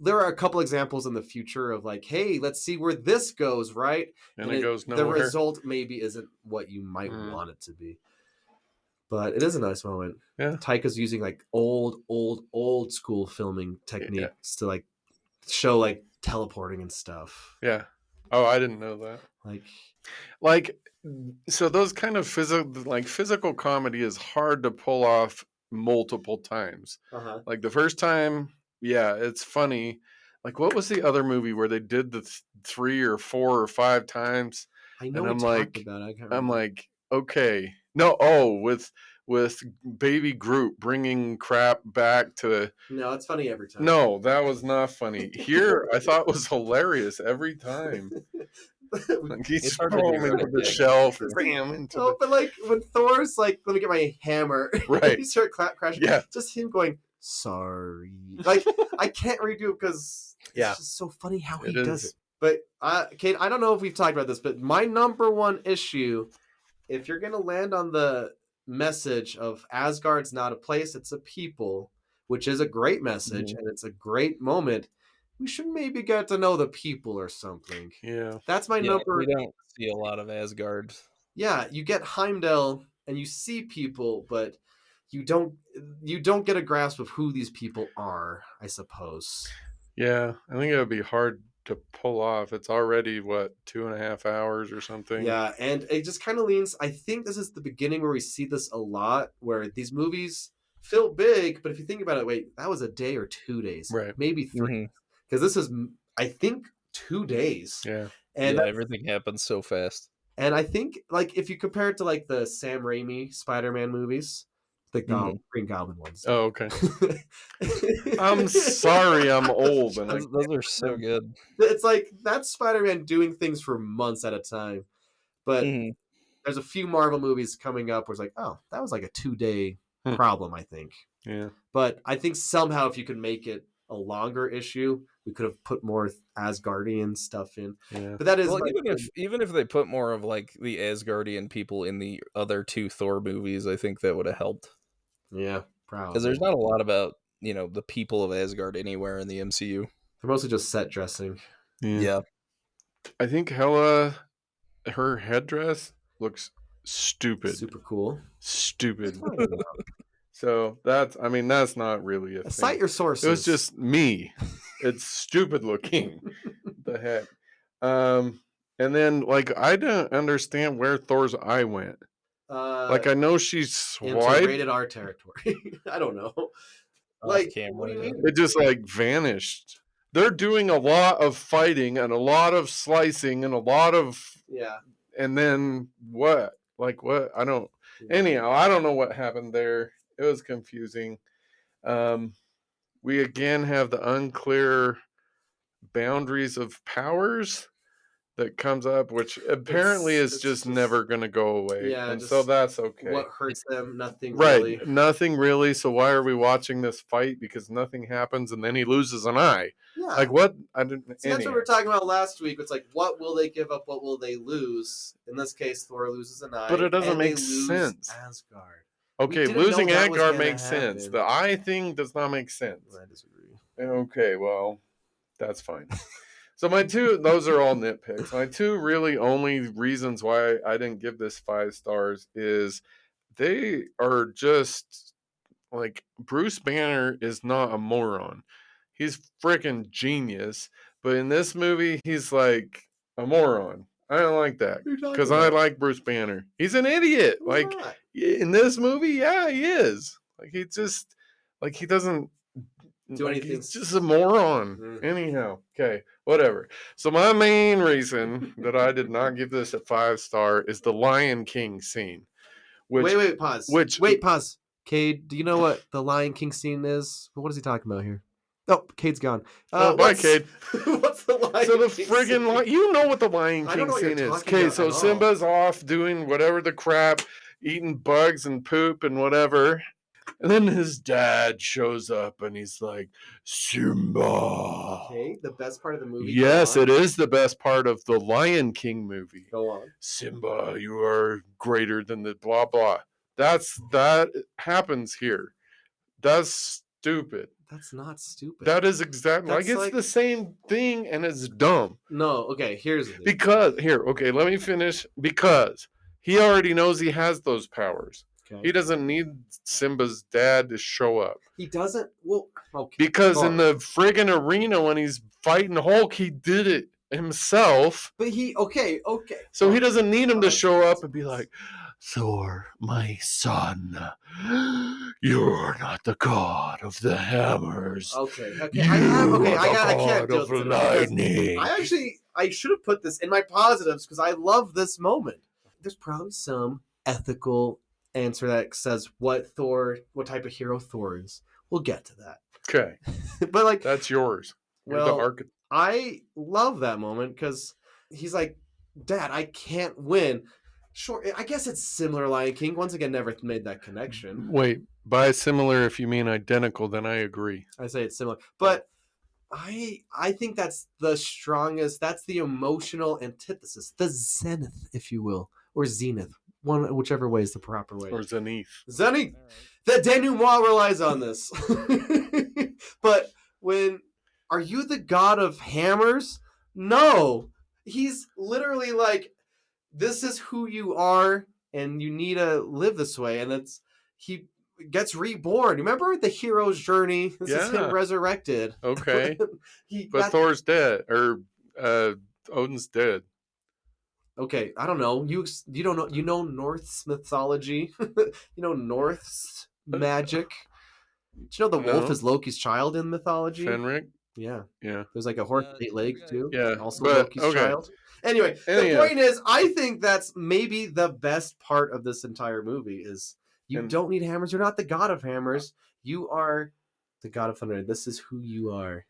There are a couple examples in the future of like, hey, let's see where this goes, right?
And it goes nowhere.
The result maybe isn't what you might want it to be. But it is a nice moment.
Yeah.
Taika's using like old school filming techniques to like show like teleporting and stuff.
Yeah. Oh, I didn't know that. Like so those kind of physical comedy is hard to pull off multiple times. Like the first time, yeah, it's funny. Like, what was the other movie where they did the 3 or 4 or 5 times?
I know.
And
I'm
like, okay, no. Oh, with Baby Groot bringing crap back to.
No, it's funny every time.
No, that was not funny. Here, I thought it was hilarious every time. Like he's falling into the shelf.
But like when Thor's like, let me get my hammer.
Right.
He start crashing.
Yeah.
Just him going, sorry. Like I can't redo it because it's just so funny how he does it. But Kate, I don't know if we've talked about this, but my number one issue, if you're gonna land on the message of Asgard's not a place, it's a people, which is a great message and it's a great moment. We should maybe get to know the people or something.
Yeah.
That's my number.
We don't see a lot of Asgard.
Yeah, you get Heimdall and you see people, but you don't get a grasp of who these people are, I suppose.
Yeah, I think it would be hard to pull off. It's already, 2.5 hours or something?
Yeah, and it just kind of leans, I think this is the beginning where we see this a lot, where these movies feel big, but if you think about it, wait, that was a day or 2 days.
Right.
Maybe 3. Because this is, I think, 2 days.
Yeah.
And
everything happens so fast.
And I think, like, if you compare it to, like, the Sam Raimi Spider-Man movies, the Green Goblin ones.
Oh, okay. I'm sorry I'm old. And
those are so good.
It's like, that's Spider-Man doing things for months at a time. But there's a few Marvel movies coming up where it's like, oh, that was like a 2-day problem, I think.
Yeah.
But I think somehow if you could make it a longer issue, we could have put more Asgardian stuff in.
Yeah.
But that is
even if they put more of like the Asgardian people in the other 2 Thor movies, I think that would have helped.
Yeah, probably.
Because there's not a lot about, the people of Asgard anywhere in the MCU.
They're mostly just set dressing.
Yeah.
I think Hela, her headdress looks stupid.
Super cool.
Stupid. So that's not really a thing.
Cite your sources.
It was just me. It's stupid looking. The heck. And then, like, I don't understand where Thor's eye went. Like, I know she's swiped.
Rated R territory. I don't know. Like, what do you mean?
It just, like, vanished. They're doing a lot of fighting and a lot of slicing and a lot of...
Yeah.
And then what? Like, what? I don't... Anyhow, I don't know what happened there. It was confusing. We again have the unclear boundaries of powers that comes up, which apparently is just never going to go away.
Yeah,
and so that's okay.
What hurts them? Nothing
really. Right, nothing really. So why are we watching this fight? Because nothing happens and then he loses an eye. Yeah. Like what?
That's what we were talking about last week. It's like, what will they give up? What will they lose? In this case, Thor loses an eye.
But it doesn't make sense.
Asgard.
Okay, losing Asgard makes sense. The eye thing does not make sense.
I disagree.
Okay, well, that's fine. So those are all nitpicks. My 2 really only reasons why I didn't give this 5 stars is they are just like, Bruce Banner is not a moron. He's freaking genius. But in this movie, he's like a moron. I don't like that because I like Bruce Banner. He's an idiot. Like in this movie, yeah, he is. Like he just, like he doesn't do anything. He's just a moron. Anyhow, okay, whatever. So my main reason that I did not give this a 5-star is the Lion King scene.
Wait, pause. Pause. Cade, do you know what the Lion King scene is? What is he talking about here? Oh, Cade's gone.
Bye, Cade.
What's the Lion
So the
King
friggin'
scene?
you know what the Lion
I don't
King
know what you're
scene is.
talking
Okay,
about
so
at all.
Simba's off doing whatever the crap, eating bugs and poop and whatever. And then his dad shows up and he's like, Simba.
Okay, the best part of the movie.
Yes, it is the best part of the Lion King movie.
Go on.
Simba, you are greater than the blah blah. That happens here. That's stupid.
That's not stupid.
That is exactly
That's
it's the same thing and it's dumb.
No, okay, here's the thing.
Let me finish. Because he already knows he has those powers.
Okay.
He doesn't need Simba's dad to show up.
He doesn't. Well, okay.
Because in the friggin' arena when he's fighting Hulk, he did it himself.
But okay.
So he doesn't need him to show up and be like, Thor, my son, you're not the god of the hammers.
Okay. I
God
can't do
of lightning.
I should have put this in my positives because I love this moment. There's probably some ethical answer that says what type of hero Thor is. We'll get to that.
Okay.
But
that's yours. You're the architect.
I love that moment because he's like, Dad, I can't win. Sure, I guess it's similar Lion King. Once again, never made that connection.
Wait, by similar, if you mean identical, then I agree.
I say it's similar. But I think that's the strongest, that's the emotional antithesis, the zenith, if you will, or zenith. Whichever way is the proper way.
Or zenith.
Zenith! The denouement relies on this. But are you the god of hammers? No. He's literally like, this is who you are, and you need to live this way. And he gets reborn. Remember the hero's journey? This is him resurrected.
Okay. But Thor's dead, or Odin's dead.
Okay, I don't know. You don't know. You know Norse mythology. You know Norse magic. Did you know the wolf is Loki's child in mythology?
Fenric.
Yeah.
Yeah.
There's like a horse with 8 legs too.
Yeah.
Also Loki's child. Anyway, the point is, I think that's maybe the best part of this entire movie is you don't need hammers. You're not the god of hammers. You are the god of thunder. This is who you are.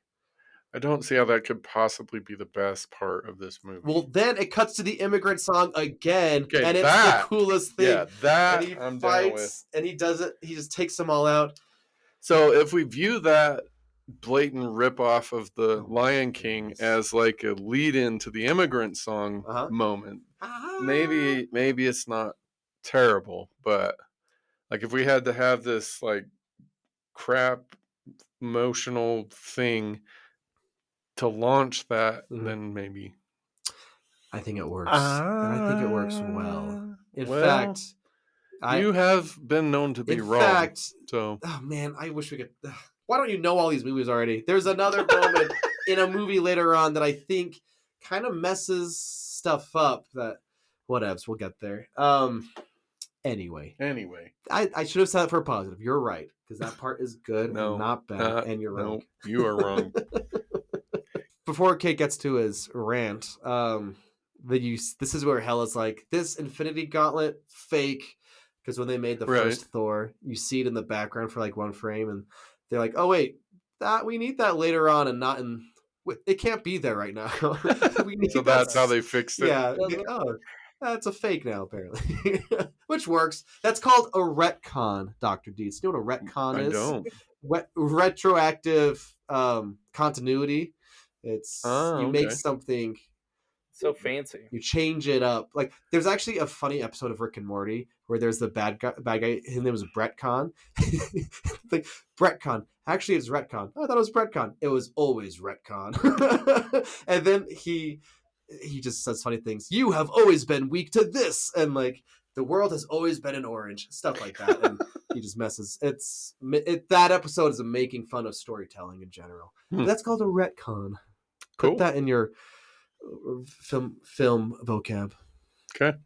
I don't see how that could possibly be the best part of this movie.
Well, then it cuts to the immigrant song again, and it's the coolest thing.
Yeah, that
and he
I'm
fights,
down with.
and he does it. He just takes them all out.
So if we view that blatant ripoff of the Lion King as like a lead-in to the immigrant song moment, maybe it's not terrible, but like if we had to have this like crap emotional thing to launch that, then maybe.
I think it works. And I think it works well. In fact,
you have been known to be wrong. In fact, so
oh man, I wish we could. Why don't you know all these movies already? There's another moment in a movie later on that I think kind of messes stuff up. That whatevs, we'll get there. Anyway, I should have said it for a positive. You're right, because that part is good and not bad, and you're wrong.
No, you are wrong.
Before Kate gets to his rant, this is where Hela's like, this Infinity Gauntlet fake, because when they made the first Thor, you see it in the background for like one frame, and they're like, oh wait, that we need that later on, and not in. It can't be there right now.
So that's how they fixed it.
Yeah. Oh, that's a fake now, apparently, which works. That's called a retcon, Dr. Dietz. You know what a retcon is?
I don't.
Retroactive continuity. It's you make something
so fancy.
You change it up. Like there's actually a funny episode of Rick and Morty where there's the bad guy. His name was Bretcon. Like Bretcon. Actually, it's retcon. Oh, I thought it was Bretcon. It was always retcon. And then he just says funny things. You have always been weak to this, and like the world has always been an orange. Stuff like that. And he just messes. That episode is making fun of storytelling in general. That's called a retcon.
Cool.
Put that in your film vocab.
Okay.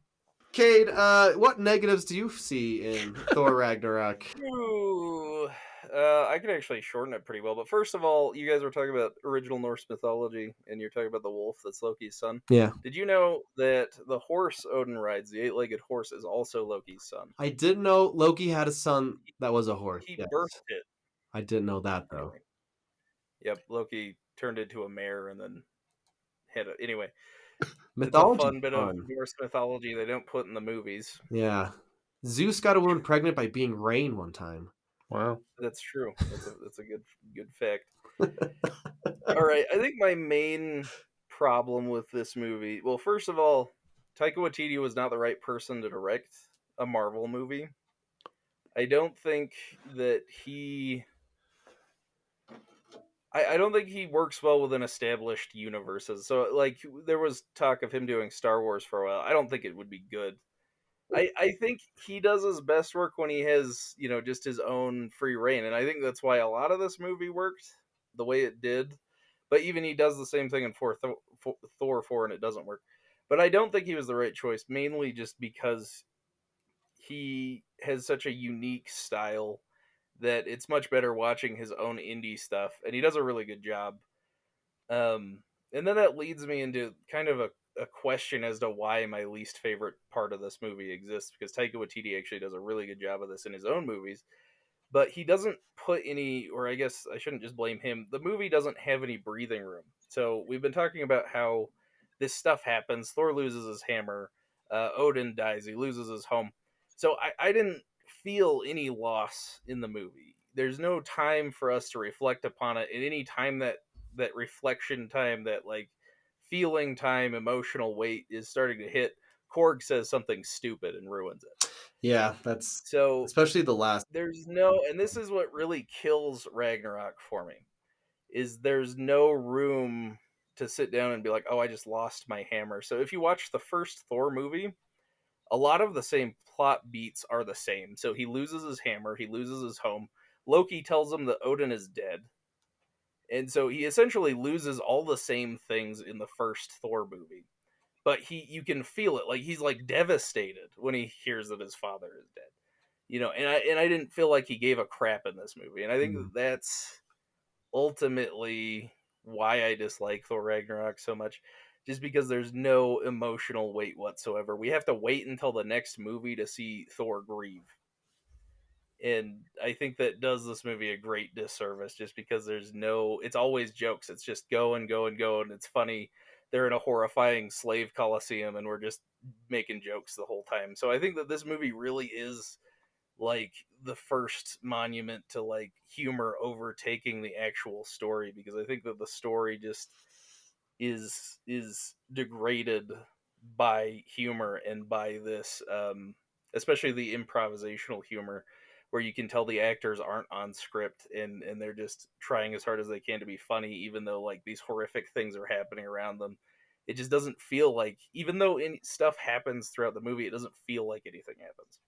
Cade, what negatives do you see in Thor Ragnarok?
Ooh, I could actually shorten it pretty well. But first of all, you guys were talking about original Norse mythology, and you're talking about the wolf that's Loki's son.
Yeah.
Did you know that the horse Odin rides, the 8-legged horse, is also Loki's son?
I didn't know Loki had a son That was a horse.
He
Yes.
birthed it.
I didn't know that though.
Yep, Loki turned into a mare and then anyway.
Mythology,
it's a fun bit of Norse mythology they don't put in the movies.
Yeah, Zeus got a woman pregnant by being rain one time.
Wow,
that's true. That's a good fact. All right, I think my main problem with this movie. Well, first of all, Taika Waititi was not the right person to direct a Marvel movie. I don't think that he. I don't think he works well within established universes. So, like, there was talk of him doing Star Wars for a while. I don't think it would be good. I think he does his best work when he has, just his own free reign. And I think that's why a lot of this movie worked the way it did. But even he does the same thing in Thor 4 and it doesn't work. But I don't think he was the right choice, mainly just because he has such a unique style that it's much better watching his own indie stuff. And he does a really good job. And then that leads me into kind of a question as to why my least favorite part of this movie exists, because Taika Waititi actually does a really good job of this in his own movies, but he doesn't put any, or I guess I shouldn't just blame him, the movie doesn't have any breathing room. So we've been talking about how this stuff happens. Thor loses his hammer, Odin dies, he loses his home. So I didn't feel any loss in the movie. There's no time for us to reflect upon it, and any time that reflection time, that like feeling time, emotional weight is starting to hit, Korg says something stupid and ruins it.
Yeah, that's
so,
especially the last.
And this is what really kills Ragnarok for me, is there's no room to sit down and be like, oh, I just lost my hammer. So if you watch the first Thor movie, a lot of the same plot beats are the same. So he loses his hammer, he loses his home. Loki tells him that Odin is dead. And so he essentially loses all the same things in the first Thor movie. But you can feel it. Like, he's like devastated when he hears that his father is dead. And I didn't feel like he gave a crap in this movie. And I think that's ultimately why I dislike Thor Ragnarok so much. Just because there's no emotional weight whatsoever. We have to wait until the next movie to see Thor grieve. And I think that does this movie a great disservice, just because it's always jokes. It's just go and go and go, and it's funny. They're in a horrifying slave coliseum, and we're just making jokes the whole time. So I think that this movie really is like the first monument to like humor overtaking the actual story, because I think that the story just is degraded by humor and by this, especially the improvisational humor, where you can tell the actors aren't on script and they're just trying as hard as they can to be funny, even though like these horrific things are happening around them. It just doesn't feel like, even though stuff happens throughout the movie, it doesn't feel like anything happens.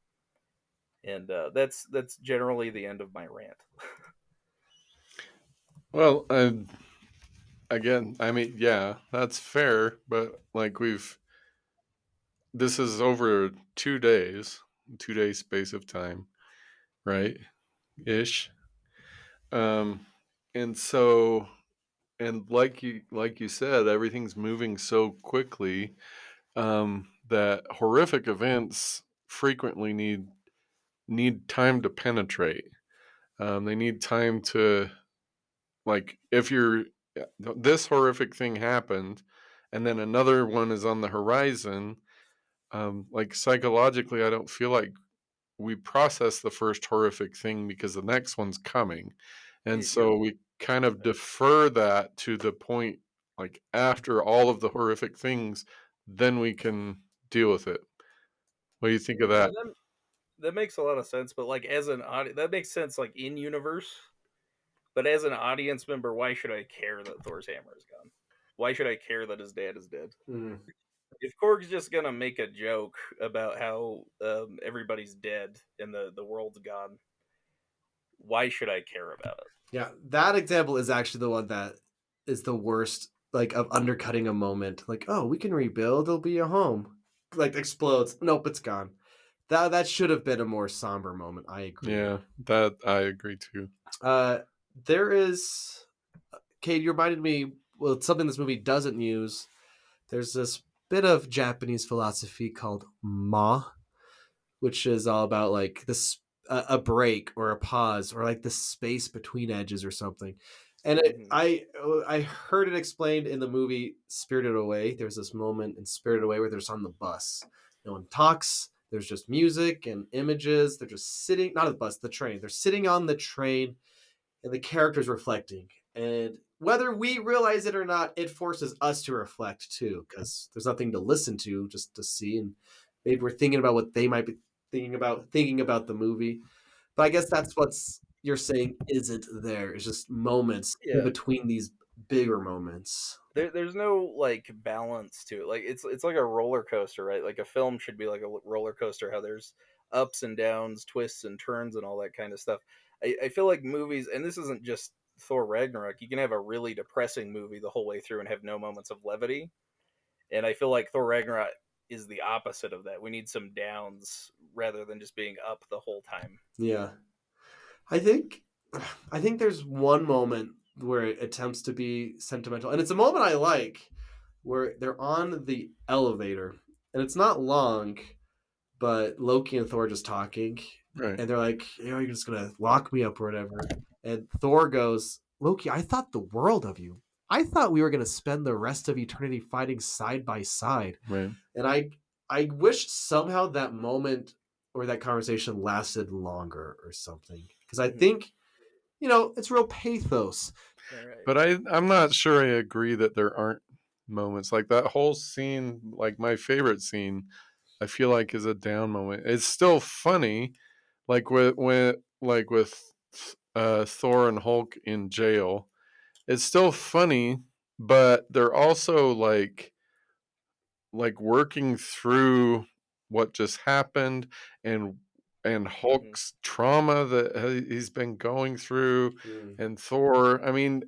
And that's generally the end of my rant.
Well, again, I mean, yeah, that's fair, but like this is over 2 days, 2 day space of time, right? Ish. And so, and like you said, everything's moving so quickly, that horrific events frequently need time to penetrate. They need time to, like, if this horrific thing happened and then another one is on the horizon, like psychologically, I don't feel like we process the first horrific thing because the next one's coming. And so we kind of defer that to the point, like after all of the horrific things, then we can deal with it. What do you think of that?
That makes a lot of sense, but like as an audience, that makes sense like in universe. But as an audience member, why should I care that Thor's hammer is gone? Why should I care that his dad is dead? If Korg's just gonna make a joke about how everybody's dead and the world's gone, why should I care about it?
Yeah, that example is actually the one that is the worst, like, of undercutting a moment. Like, oh, we can rebuild, it'll be a home. Like, explodes. Nope, it's gone. That should have been a more somber moment. I agree.
Yeah, that I agree too.
There is, Kate, you reminded me, well, it's something this movie doesn't use. There's this bit of Japanese philosophy called ma, which is all about like this a break or a pause or like the space between edges or something. And I heard it explained in the movie Spirited Away. There's this moment in Spirited Away where they're just on the bus. No one talks. There's just music and images. They're just sitting, not the bus, the train. They're sitting on the train and the character's reflecting. And whether we realize it or not, it forces us to reflect too, because there's nothing to listen to, just to see. And maybe we're thinking about what they might be thinking about the movie. But I guess that's what's you're saying isn't there. It's just moments in between these bigger moments.
There's no like balance to it. Like it's like a roller coaster, right? Like a film should be like a roller coaster. How there's ups and downs, twists and turns, and all that kind of stuff. I feel like movies, and this isn't just Thor Ragnarok. You can have a really depressing movie the whole way through and have no moments of levity. And I feel like Thor Ragnarok is the opposite of that. We need some downs rather than just being up the whole time.
Yeah. I think there's one moment where it attempts to be sentimental, and it's a moment I like, where they're on the elevator, and it's not long, but Loki and Thor are just talking,
right?
And they're like, you're just gonna lock me up or whatever. And Thor goes, Loki, I thought the world of you. I thought we were gonna spend the rest of eternity fighting side by side.
Right.
And I wish somehow that moment or that conversation lasted longer or something. Because I think, it's real pathos.
Right.
But I'm not sure I agree that there aren't moments. Like that whole scene, like my favorite scene, I feel like is a down moment. It's still funny, like with Thor and Hulk in jail. It's still funny, but they're also like working through what just happened and Hulk's trauma that he's been going through, and Thor. I mean,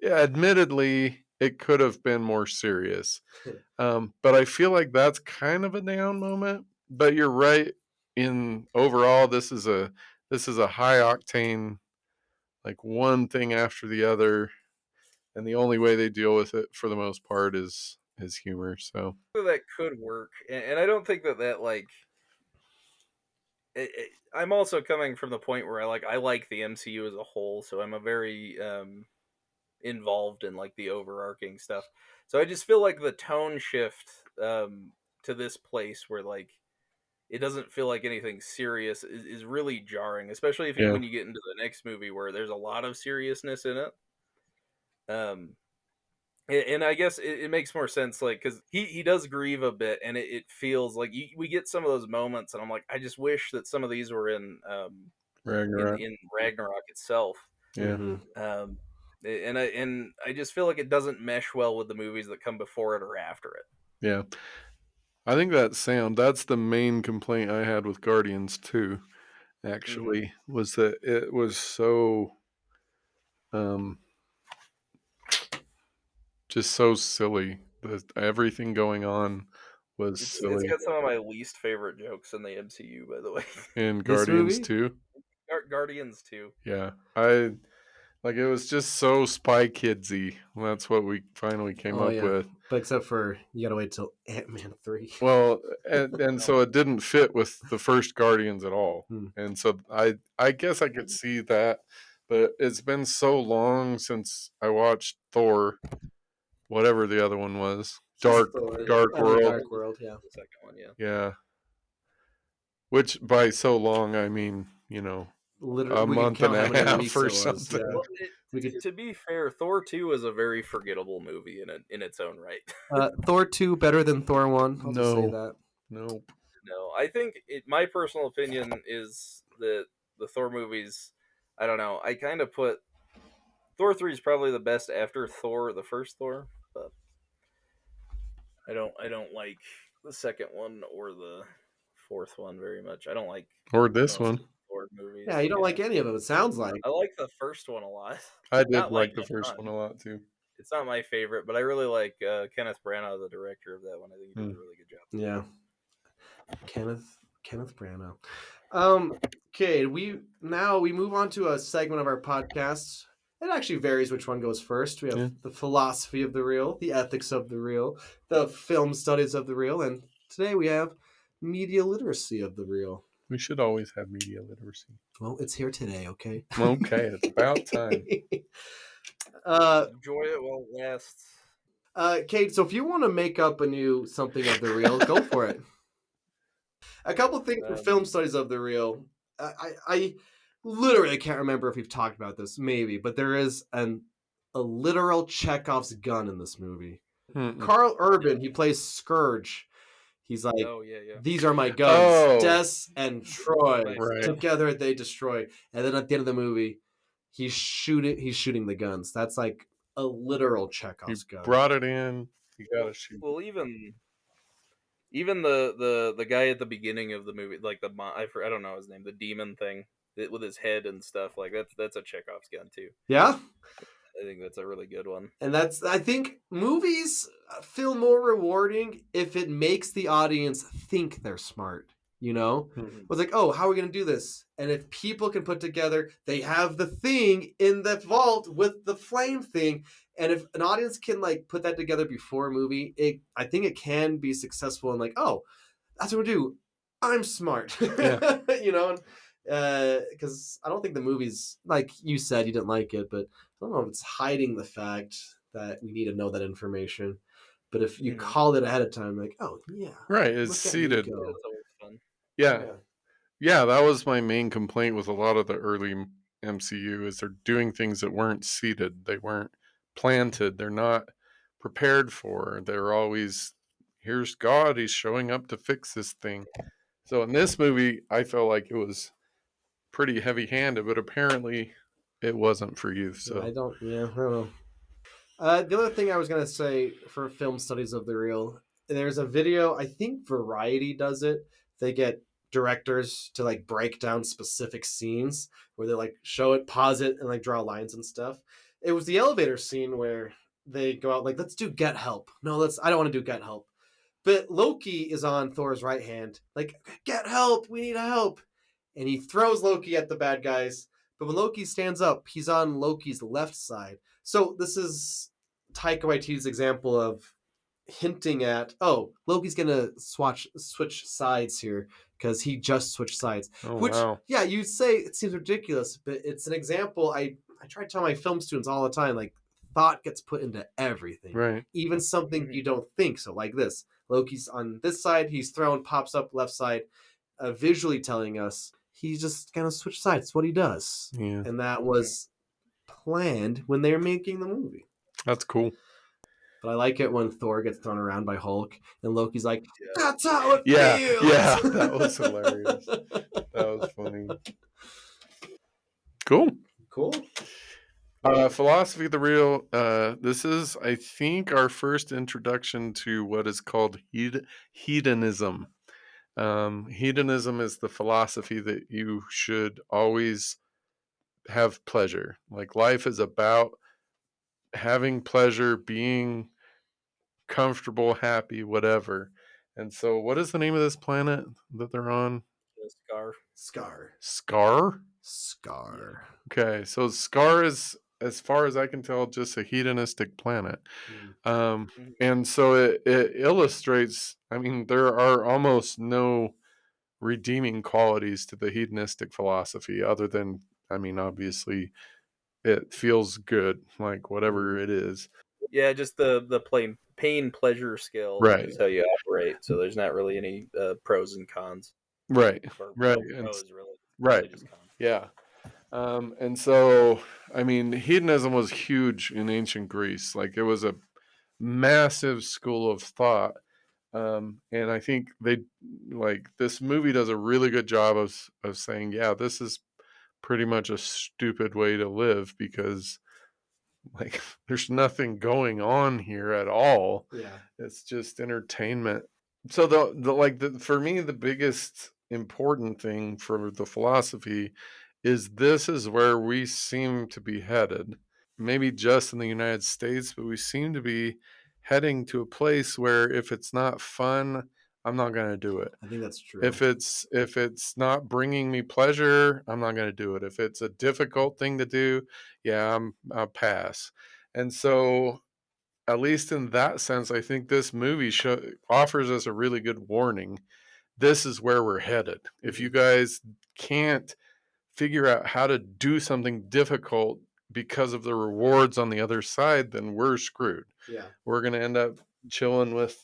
admittedly, it could have been more serious, but I feel like that's kind of a down moment. But you're right. In overall, this is a high octane, like one thing after the other, and the only way they deal with it for the most part is humor. So
that could work, and I don't think that like. I'm also coming from the point where I like the MCU as a whole, so I'm a very involved in like the overarching stuff. So I just feel like the tone shift to this place where like it doesn't feel like anything serious is really jarring, especially when you get into the next movie where there's a lot of seriousness in it. And I guess it makes more sense, like, because he does grieve a bit, and it feels like we get some of those moments, and I'm like, I just wish that some of these were in
Ragnarok.
in Ragnarok itself.
Yeah.
And I just feel like it doesn't mesh well with the movies that come before it or after it.
Yeah. I think that's the main complaint I had with Guardians 2, actually, was that it was so just so silly. Everything going on was silly.
It's got some of my least favorite jokes in the MCU, by the way.
In Guardians 2?
Guardians 2.
Yeah. It was just so Spy Kidsy. That's what we finally came up with.
But except for you gotta wait till Ant-Man 3.
Well, and so it didn't fit with the first Guardians at all. And so I guess I could see that, but it's been so long since I watched Thor, whatever the other one was. Dark World.
Dark World, yeah.
The second one, yeah.
Yeah. Which by so long I mean,
literally
a month and a half or something.
Yeah. Well, to be fair, Thor 2 is a very forgettable movie in its own right.
Thor 2 better than Thor 1. I'll just say that.
Nope.
No, I think my personal opinion is that the Thor movies, I don't know, I kind of put Thor 3 is probably the best after Thor, the first Thor, but I don't like the second one or the fourth one very much. I don't like
or this one.
Thor movies.
Yeah, you don't like any of them. It sounds like.
I like the first one a lot.
I did like the first one a lot too.
It's not my favorite, but I really like Kenneth Branagh, the director of that one. I think he did a really good job.
Yeah, Kenneth Branagh. Okay, we move on to a segment of our podcast. It actually varies which one goes first. We have the philosophy of the real, the ethics of the real, the film studies of the real, and today we have media literacy of the real.
We should always have media literacy.
Well, it's here today, okay?
Okay, it's about time.
Enjoy it while it lasts.
Kate, so if you want to make up a new something of the real, go for it. A couple things for film studies of the real. I literally can't remember if we've talked about this, maybe, but there is a literal Chekhov's gun in this movie. Carl Urban, he plays Scourge. He's like, these are my guns. Des and Troy.
Right.
Together they destroy. And then at the end of the movie, he's shooting the guns. That's like a literal Chekhov's gun.
Brought it in. You gotta shoot.
Well, even the guy at the beginning of the movie, like I don't know his name, the demon thing with his head and stuff, like that's a Chekhov's gun too.
Yeah,
I think that's a really good one.
And I think movies feel more rewarding if it makes the audience think they're smart. You know, it's like, oh, how are we going to do this? And if people can put together, they have the thing in the vault with the flame thing. And if an audience can like put that together before a movie, I think it can be successful and like, oh, that's what we do. I'm smart,
Yeah.
you know, because I don't think the movie's, like you said, you didn't like it, but I don't know if it's hiding the fact that we need to know that information. But if you call it ahead of time, like, oh yeah,
right, it's seeded.
That's always fun.
Yeah, that was my main complaint with a lot of the early MCU is they're doing things that weren't seeded. They weren't planted. They're not prepared for. They're always, here's God, he's showing up to fix this thing. So in this movie, I felt like it was pretty heavy-handed, but apparently it wasn't for you. So
I don't know. The other thing I was going to say for film studies of the real, there's a video, I think Variety does it. They get directors to like break down specific scenes where they like show it, pause it, and like draw lines and stuff. It was the elevator scene where they go out like, let's do Get Help. No, I don't want to do Get Help. But Loki is on Thor's right hand, like, get help, we need help. And he throws Loki at the bad guys. But when Loki stands up, he's on Loki's left side. So this is Taika Waititi's example of hinting at, oh, Loki's going to switch sides here because he just switched sides.
Wow.
Yeah, you'd say it seems ridiculous, but it's an example. I try to tell my film students all the time, like, thought gets put into everything.
Right.
Even something you don't think. So like this, Loki's on this side, he's thrown, pops up left side, visually telling us he's just going to switch sides. It's what he does.
Yeah.
And that was planned when they were making the movie.
That's cool.
But I like it when Thor gets thrown around by Hulk and Loki's like, that's how it feels.
Yeah, that was hilarious. That was funny. Cool. Philosophy of the real. This is, I think, our first introduction to what is called hedonism. Hedonism is the philosophy that you should always have pleasure. Like life is about having pleasure, being comfortable, happy, whatever. And so, what is the name of this planet that they're on?
Scar.
Okay, so Scar is, as far as I can tell, just a hedonistic planet. And so it illustrates, I mean, there are almost no redeeming qualities to the hedonistic philosophy other than, I mean, obviously it feels good, like whatever it is.
Yeah, just the plain pain pleasure scale is how you operate. So there's not really any pros and cons.
Right. Yeah. And so, I mean, hedonism was huge in ancient Greece. Like it was a massive school of thought. And I think this movie does a really good job of saying, yeah, this is pretty much a stupid way to live because like there's nothing going on here at all.
Yeah.
It's just entertainment. So for me, the biggest important thing for the philosophy is this is where we seem to be headed. Maybe just in the United States, but we seem to be heading to a place where if it's not fun, I'm not going to do it.
I think that's true.
If it's not bringing me pleasure, I'm not going to do it. If it's a difficult thing to do, I'll pass. And so, at least in that sense, I think this movie offers us a really good warning this is where we're headed. If you guys can't figure out how to do something difficult because of the rewards on the other side, then we're screwed.
Yeah.
We're going to end up chilling with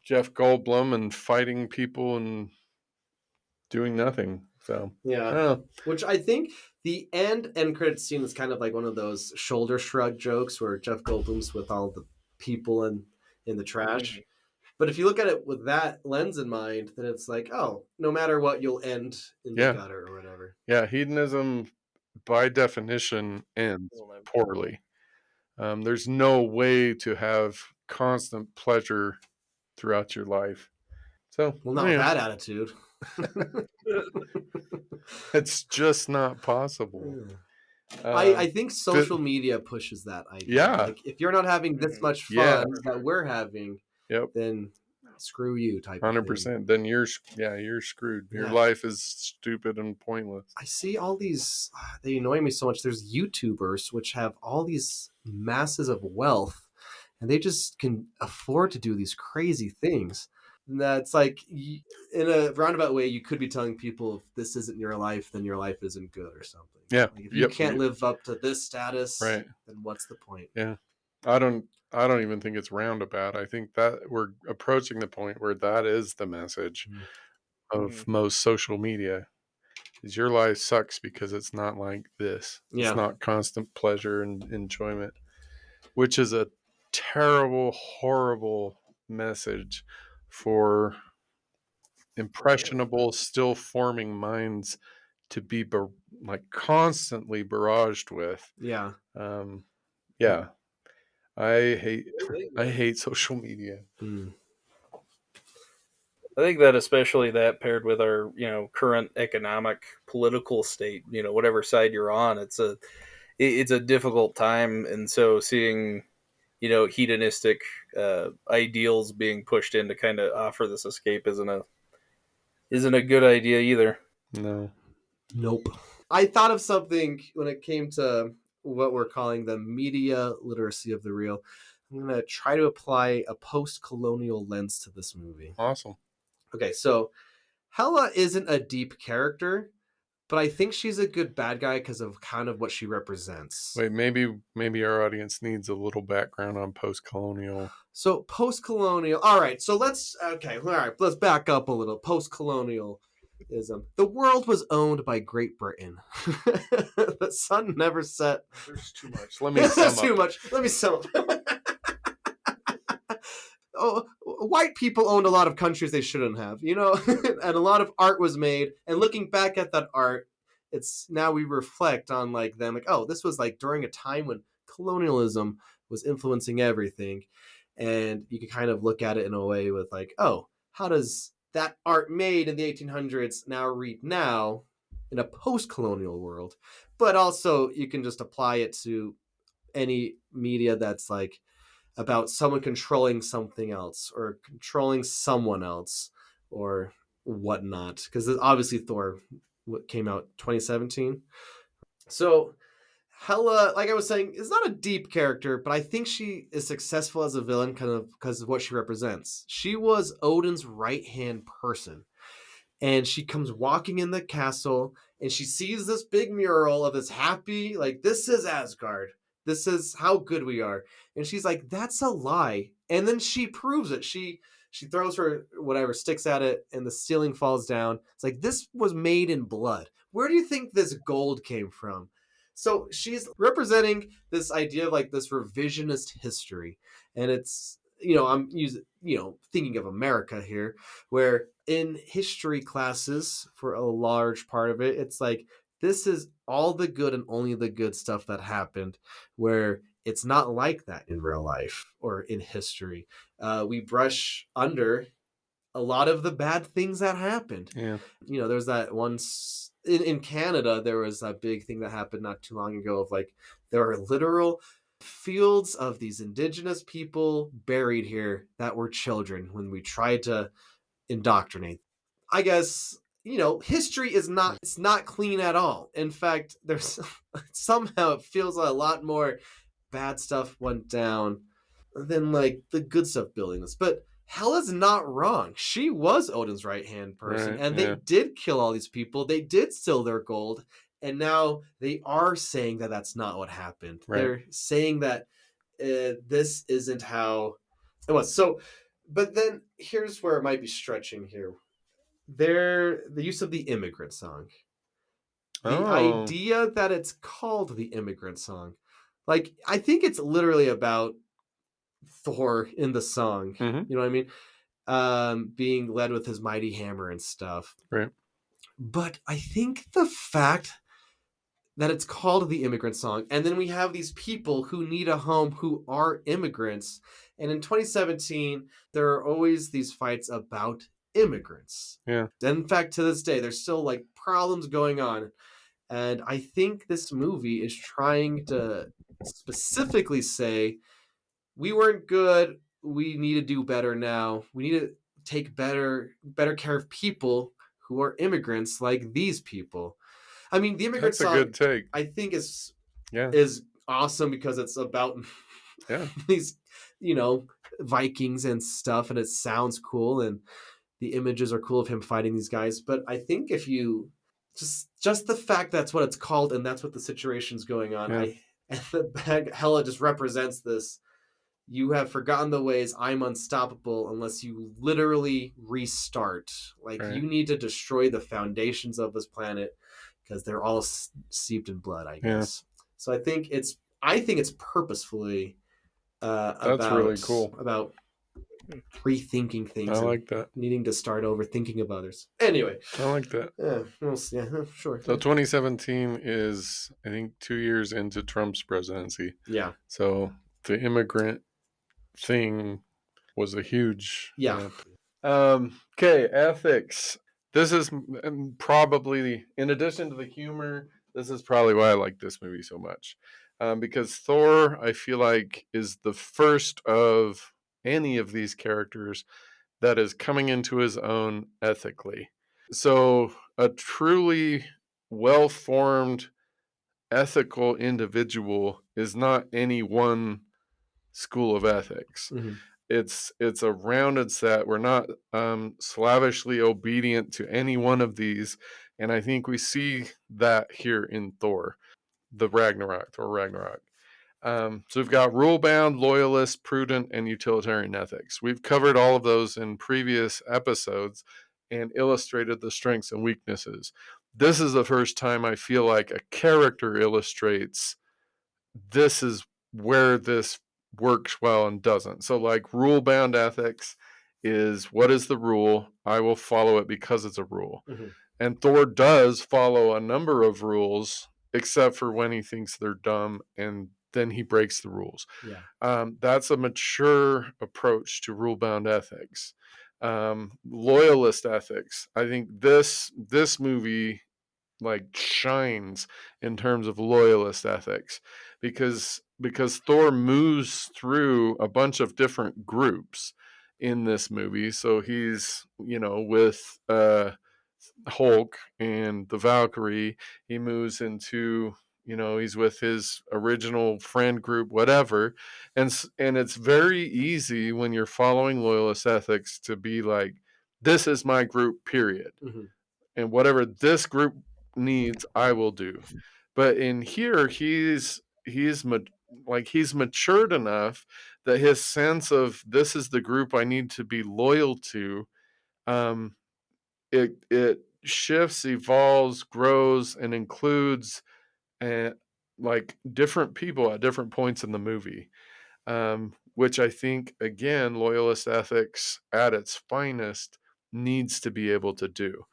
Jeff Goldblum and fighting people and doing nothing. So
yeah, which I think the end credit scene is kind of like one of those shoulder shrug jokes where Jeff Goldblum's with all the people in the trash. Mm-hmm. But if you look at it with that lens in mind, then it's like, oh, no matter what, you'll end in the gutter or whatever.
Yeah, hedonism by definition ends poorly. There's no way to have constant pleasure throughout your life. So,
well, not with that attitude.
It's just not possible.
I think social media pushes that idea.
Yeah.
Like, if you're not having this much fun that we're having, then screw you type
100%. Then you're screwed. Your life is stupid and pointless.
I see all these, they annoy me so much. There's YouTubers which have all these masses of wealth and they just can afford to do these crazy things. And that's like, in a roundabout way, you could be telling people if this isn't your life, then your life isn't good or something.
Yeah.
Like if you can't live up to this status, then what's the point?
Yeah. I don't even think it's roundabout. I think that we're approaching the point where that is the message of most social media. Is your life sucks because it's not like this. It's not constant pleasure and enjoyment, which is a terrible, horrible message for impressionable, still forming minds to be constantly barraged with.
Yeah.
I hate social media.
I think that especially that paired with our, current economic, political state, whatever side you're on, it's a difficult time. And so seeing, hedonistic ideals being pushed in to kind of offer this escape isn't a good idea either.
No.
Nope. I thought of something when it came to what we're calling the media literacy of the real. I'm going to try to apply a post-colonial lens to this movie.
Awesome.
Okay, so Hela isn't a deep character, but I think she's a good bad guy because of kind of what she represents.
Wait, maybe our audience needs a little background on post-colonial.
So post-colonial. All right, so let's back up a little. Post-colonialism. The world was owned by Great Britain. The sun never set.
There's too much. Let me sum up.
Too much. Let me sum up. White people owned a lot of countries they shouldn't have, and a lot of art was made. And looking back at that art, it's now we reflect on them this was during a time when colonialism was influencing everything. And you can kind of look at it in a way with how does that art made in the 1800s now read now in a post-colonial world? But also you can just apply it to any media that's about someone controlling something else or controlling someone else or whatnot. Because obviously Thor came out 2017. So Hela, like I was saying, is not a deep character, but I think she is successful as a villain kind of because of what she represents. She was Odin's right-hand person. And she comes walking in the castle and she sees this big mural of this happy, this is Asgard. This is how good we are. And she's like, that's a lie. And then she proves it. She throws her whatever, sticks at it, and the ceiling falls down. It's like, this was made in blood. Where do you think this gold came from? So she's representing this idea of this revisionist history. And it's, I'm using, thinking of America here, where in history classes for a large part of it, it's this is all the good and only the good stuff that happened, where it's not like that in real life or in history. We brush under a lot of the bad things that happened.
Yeah.
There's that once in Canada, there was a big thing that happened not too long ago of there are literal fields of these indigenous people buried here that were children when we tried to indoctrinate. I guess, history is not clean at all. In fact, there's somehow it feels a lot more bad stuff went down than the good stuff building this. But Hela's not wrong. She was Odin's right-hand person,
Right,
and they did kill all these people. They did steal their gold, and now they are saying that that's not what happened.
Right.
They're saying that this isn't how it was. So, but then here's where it might be stretching here. The use of the immigrant song. The idea that it's called the immigrant song. Like, I think it's literally about Thor in the song.
Mhm.
You know what I mean? Being led with his mighty hammer and stuff.
Right.
But I think the fact that it's called the immigrant song, and then we have these people who need a home who are immigrants, and in 2017 there are always these fights about immigrants.
Yeah.
And in fact, to this day, there's still like problems going on, and I think this movie is trying to specifically say, we weren't good, we need to do better now. We need to take better care of people who are immigrants like these people. I mean, the immigrant
That's a
song,
good take.
I think is
Yeah.
awesome because it's about
Yeah.
these, Vikings and stuff, and it sounds cool, and the images are cool of him fighting these guys. But I think if you just the fact that's what it's called and that's what the situation's going on,
Yeah.
and the Hela just represents this. You have forgotten the ways. I'm unstoppable unless you literally restart. Like,
Right.
you need to destroy the foundations of this planet because they're all steeped in blood, I guess. So I think it's purposefully
That's really cool.
about rethinking things.
I
and
like that.
needing to start over, thinking of others. Anyway,
I like that.
yeah, sure.
So 2017 is, I think, 2 years into Trump's presidency.
Yeah.
So the immigrant thing was a huge.
Yeah.
Okay, ethics. This is probably, in addition to the humor, this is probably why I like this movie so much. Because Thor, I feel like, is the first of any of these characters that is coming into his own ethically. So a truly well-formed, ethical individual is not any one school of ethics.
Mm-hmm.
It's a rounded set. We're not slavishly obedient to any one of these, and I think we see that here in Thor Ragnarok. So we've got rule-bound, loyalist, prudent, and utilitarian ethics. We've covered all of those in previous episodes and illustrated the strengths and weaknesses. This is the first time I feel like a character illustrates this is where this works well and doesn't. So like rule-bound ethics is, what is the rule? I will follow it because it's a rule. Mm-hmm. And Thor does follow a number of rules, except for when he thinks they're dumb, and then he breaks the rules. Yeah. That's a mature approach to rule-bound ethics. Loyalist ethics. I think this movie like shines in terms of loyalist ethics because Thor moves through a bunch of different groups in this movie. So he's, with Hulk and the Valkyrie. He moves into, he's with his original friend group, whatever. And it's very easy when you're following loyalist ethics to be like, this is my group, period. Mm-hmm. And whatever this group needs, I will do. But in here, he's matured enough that his sense of this is the group I need to be loyal to, it shifts, evolves, grows, and includes like different people at different points in the movie, which I think, again, loyalist ethics at its finest needs to be able to do.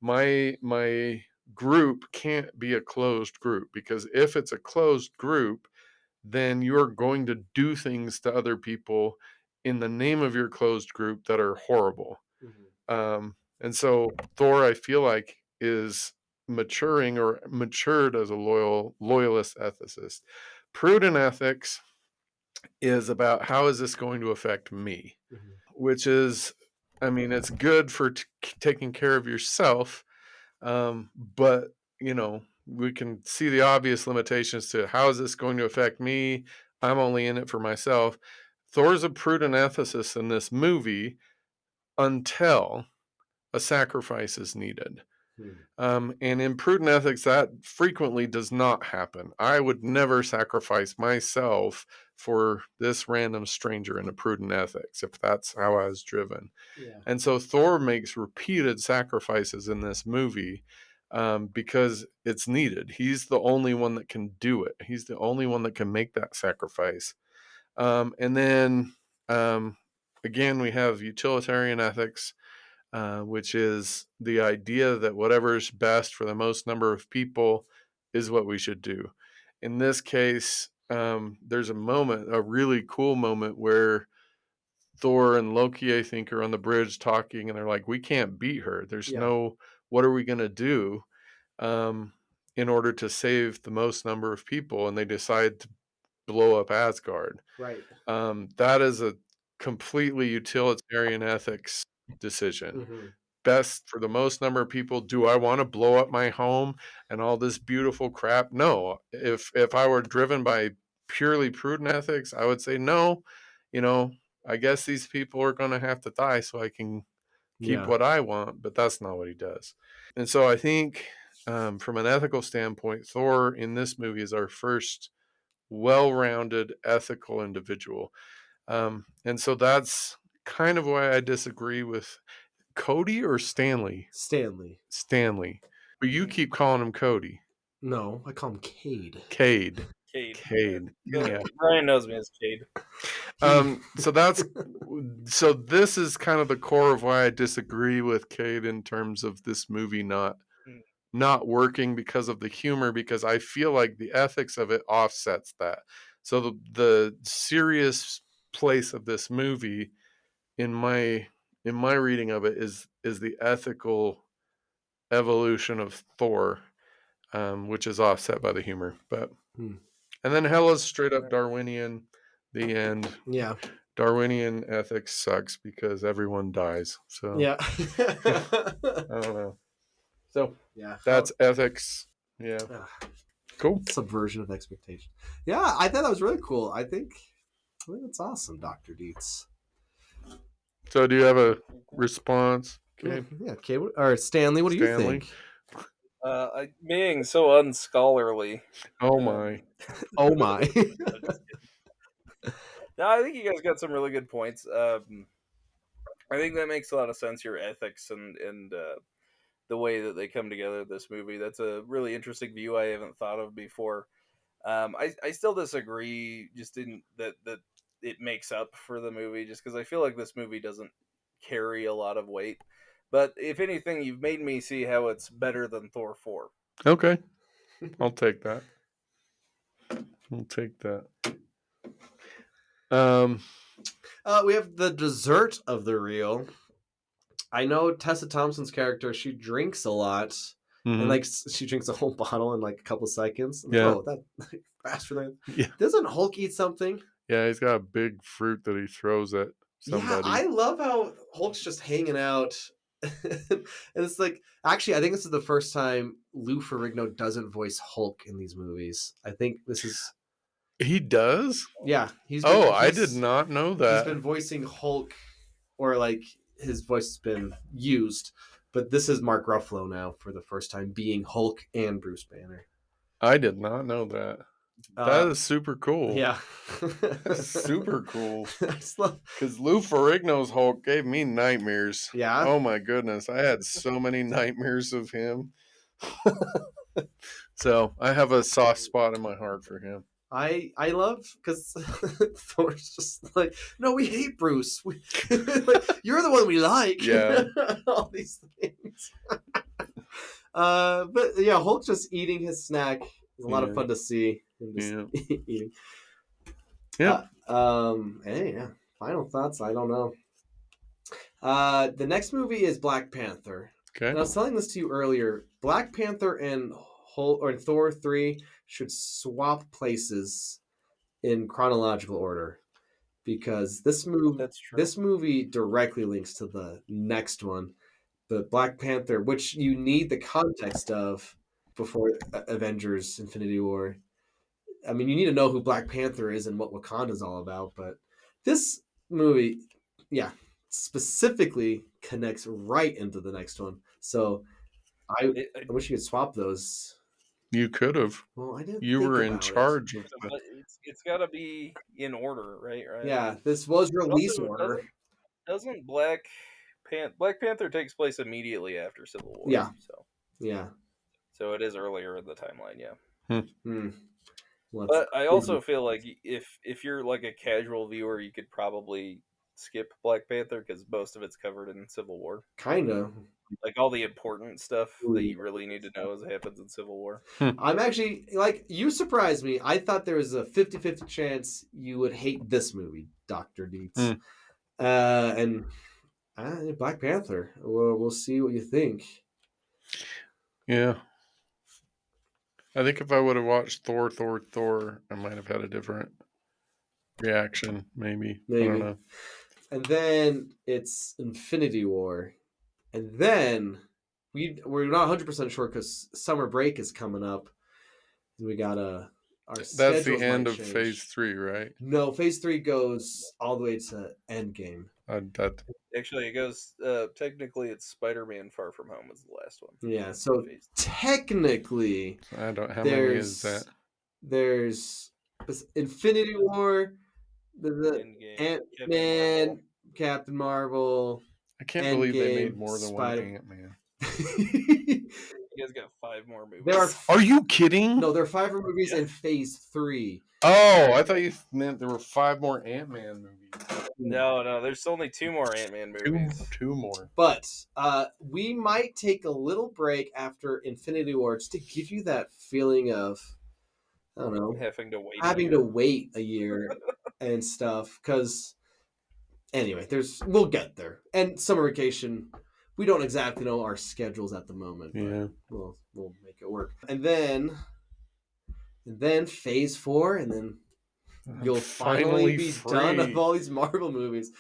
My group can't be a closed group, because if it's a closed group, then you're going to do things to other people in the name of your closed group that are horrible. Mm-hmm. And so Thor, I feel like, is maturing or matured as a loyalist ethicist. Prudent ethics is about, how is this going to affect me? Mm-hmm. Which is, I mean, it's good for taking care of yourself, but, we can see the obvious limitations to how is this going to affect me? I'm only in it for myself. Thor's a prudent ethicist in this movie until a sacrifice is needed. And in prudent ethics, that frequently does not happen. I would never sacrifice myself for this random stranger in a prudent ethics if that's how I was driven.
Yeah.
And so Thor makes repeated sacrifices in this movie because it's needed. He's the only one that can do it. He's the only one that can make that sacrifice. And then again, we have utilitarian ethics, which is the idea that whatever's best for the most number of people is what we should do. In this case, there's a really cool moment where Thor and Loki, I think, are on the bridge talking, and they're like, we can't beat her. There's what are we going to do in order to save the most number of people? And they decide to blow up Asgard.
Right.
That is a completely utilitarian ethics decision. Best for the most number of people. Do I want to blow up my home and all this beautiful crap? No. If I were driven by purely prudent ethics, I would say no. I guess these people are going to have to die so I can keep what I want, but that's not what he does. And so I think from an ethical standpoint, Thor in this movie is our first well-rounded ethical individual. And so that's kind of why I disagree with Cody or Stanley? Stanley. But you keep calling him Cody.
No, I call him Cade.
Cade.
Yeah. Ryan knows me as Cade.
So this is kind of the core of why I disagree with Cade in terms of this movie not working because of the humor, because I feel like the ethics of it offsets that. So the serious place of this movie in my reading of it is the ethical evolution of Thor, which is offset by the humor. But and then Hela's straight up Darwinian. The end.
Yeah.
Darwinian ethics sucks because everyone dies. So
yeah.
I don't know. So
yeah,
that's ethics. Yeah. Cool.
Subversion of expectation. Yeah, I thought that was really cool. I think that's awesome, Dr. Dietz.
So do you have a response?
Okay. Yeah, okay. Or Stanley, what do you think?
Being so unscholarly.
Oh my.
Oh my.
No, I think you guys got some really good points. I think that makes a lot of sense, your ethics and the way that they come together in this movie. That's a really interesting view I haven't thought of before. I still disagree just in that it makes up for the movie, just because I feel like this movie doesn't carry a lot of weight. But if anything, you've made me see how it's better than Thor 4.
Okay. I'll take that.
We have the dessert of the reel. I know Tessa Thompson's character, she drinks a lot. And like she drinks a whole bottle in like a couple seconds.
Yeah.
Oh, that faster than. Yeah. Doesn't Hulk eat something?
Yeah, he's got a big fruit that he throws at somebody.
Yeah, I love how Hulk's just hanging out. And it's like, actually, I think this is the first time Lou Ferrigno doesn't voice Hulk in these movies. I think this is.
He does?
Yeah.
I did not know that.
He's been voicing Hulk, or like his voice has been used. But this is Mark Ruffalo now for the first time being Hulk and Bruce Banner.
I did not know that. That is super cool.
Yeah.
Super cool. Because Lou Ferrigno's Hulk gave me nightmares.
Yeah?
Oh my goodness. I had so many nightmares of him. So I have a soft spot in my heart for him.
I love, because Thor's just like, no, we hate Bruce. Like, you're the one we like.
Yeah.
All these things. But yeah, Hulk just eating his snack is a lot of fun to see. Eating.
Yeah.
Hey, yeah. Final thoughts? I don't know. The next movie is Black Panther.
Okay.
And I was telling this to you earlier. Black Panther and Thor 3 should swap places in chronological order, because this movie directly links to the next one, the Black Panther, which you need the context of before Avengers Infinity War. I mean, you need to know who Black Panther is and what Wakanda is all about, but this movie, yeah, specifically connects right into the next one. So I wish you could swap those.
You could have.
Well, I didn't.
You were in charge of
But it's got to be in order, right?
Yeah, this was release order.
Doesn't Black Panther takes place immediately after Civil War?
Yeah.
So So it is earlier in the timeline, yeah.
Well,
but I also feel like if you're like a casual viewer, you could probably skip Black Panther because most of it's covered in Civil War.
Kind of.
Like all the important stuff that you really need to know happens in Civil War.
I'm actually, like, you surprised me. I thought there was a 50-50 chance you would hate this movie, Dr. Dietz. And Black Panther. We'll see what you think.
Yeah. I think if I would have watched Thor, I might have had a different reaction, maybe. I don't know.
And then it's Infinity War. And then we're not 100% sure because summer break is coming up. We got
That's the end of Phase 3, right?
No, Phase 3 goes all the way to Endgame.
Actually, it goes. Technically, it's Spider-Man: Far From Home is the last one.
Yeah, so technically,
I don't. How many is that?
There's Infinity War, the Ant-Man, Captain Marvel.
I can't believe they made more than one Ant-Man.
You guys got 5 more movies.
Are you kidding?
No, there are 5 more movies in Phase 3.
Oh, I thought you meant there were 5 more Ant-Man movies.
No, there's only 2 more Ant-Man movies.
2 more.
But we might take a little break after Infinity War just to give you that feeling of, I don't know, having to wait a year and stuff. Because anyway, we'll get there. And summer vacation, we don't exactly know our schedules at the moment. But we'll make it work. And then Phase 4, and then you'll finally be done with all these Marvel movies.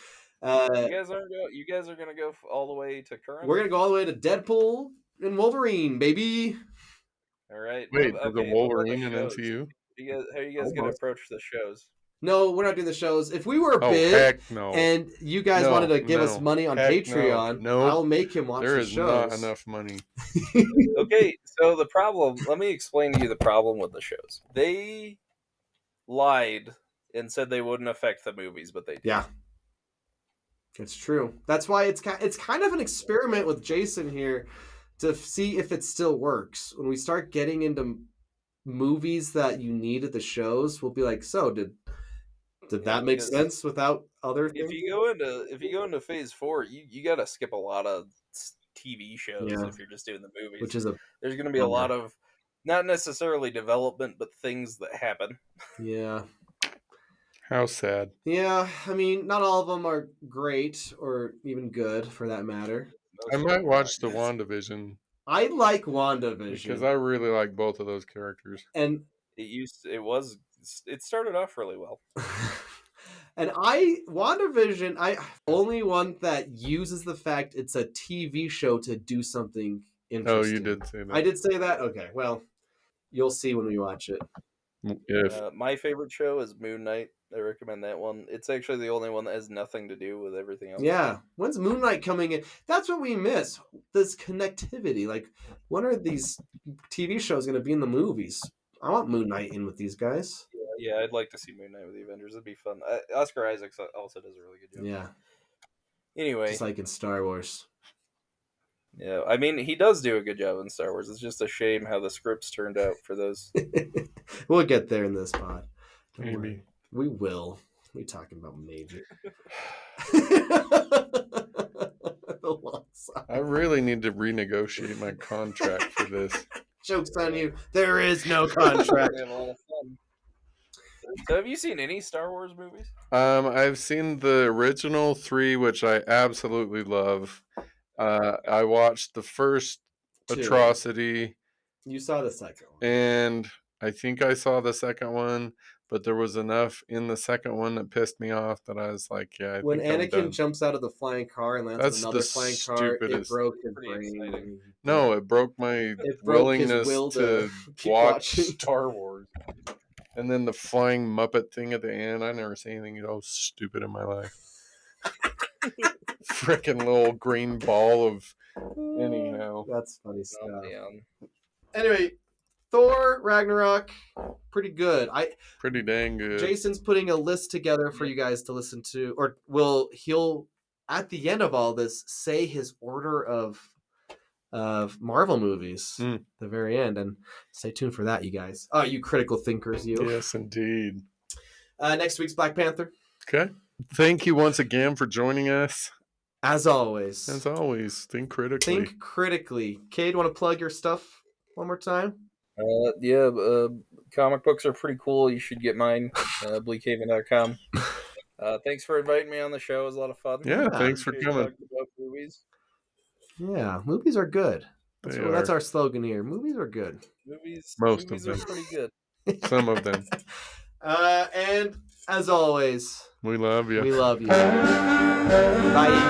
You guys are gonna go all the way to current.
We're gonna go all the way to Deadpool and Wolverine, baby.
All right.
Wait, the Wolverine and MCU?
How are you guys gonna approach the shows?
No, we're not doing the shows. If we were big and you guys wanted to give us money on Patreon, I'll make him watch the shows.
There is not enough money.
Okay, so the problem, let me explain to you the problem with the shows. They lied and said they wouldn't affect the movies, but they did.
Yeah. It's true. That's why it's kind of an experiment with Jason here to see if it still works. When we start getting into movies that you need at the shows, we'll be like, so did that make sense without other things?
If you go into Phase 4, you got to skip a lot of TV shows if you're just doing the movies. There's going to be a lot of not necessarily development, but things that happen.
Yeah.
How sad.
Yeah, I mean, not all of them are great or even good, for that matter.
I might watch the WandaVision.
I like WandaVision
because I really like both of those characters.
And
it started off really well.
And WandaVision, only one that uses the fact it's a TV show to do something interesting.
Oh, you did say that.
I did say that? Okay, well, you'll see when we watch it.
My favorite show is Moon Knight. I recommend that one. It's actually the only one that has nothing to do with everything else.
Yeah. When's Moon Knight coming in? That's what we miss. This connectivity. Like, when are these TV shows going to be in the movies? I want Moon Knight in with these guys.
Yeah, I'd like to see Moon Knight with the Avengers. It'd be fun. Oscar Isaac also does a really good job.
Yeah.
Anyway.
Just like in Star Wars.
Yeah, I mean, he does do a good job in Star Wars. It's just a shame how the scripts turned out for those.
We'll get there in this pod.
Maybe.
We will. We're talking about maybe.
I
really need to renegotiate my contract for this.
Joke's on you. There is no contract.
So have you seen any Star Wars movies?
I've seen the original 3, which I absolutely love. I watched the first 2. Atrocity.
You saw the second one.
And I think I saw the second one, but there was enough in the second one that pissed me off that I was like, yeah,
when Anakin jumps out of the flying car and lands on another flying car, it broke his brain.
No, it broke my willingness to watch Star Wars. And then the flying Muppet thing at the end. I never seen anything so stupid in my life. freaking little green ball of. Anyhow,
That's funny stuff.
Yeah.
Anyway, Thor Ragnarok, pretty good.
pretty dang good.
Jason's putting a list together for you guys to listen to, or he'll at the end of all this say his order of Marvel movies, the very end, and stay tuned for that, you guys. Oh, you critical thinkers, you.
Yes, indeed.
Next week's Black Panther.
Okay. Thank you once again for joining us.
As always,
think critically.
Think critically. Cade, want to plug your stuff one more time?
Comic books are pretty cool. You should get mine. bleakhaven.com. Thanks for inviting me on the show. It was a lot of fun.
Yeah, thanks for coming.
About movies.
Yeah, movies are good. That's our slogan here. Movies are good.
Most
movies
of them
are pretty good.
Some of them.
And as always,
we love you.
We love you. Bye.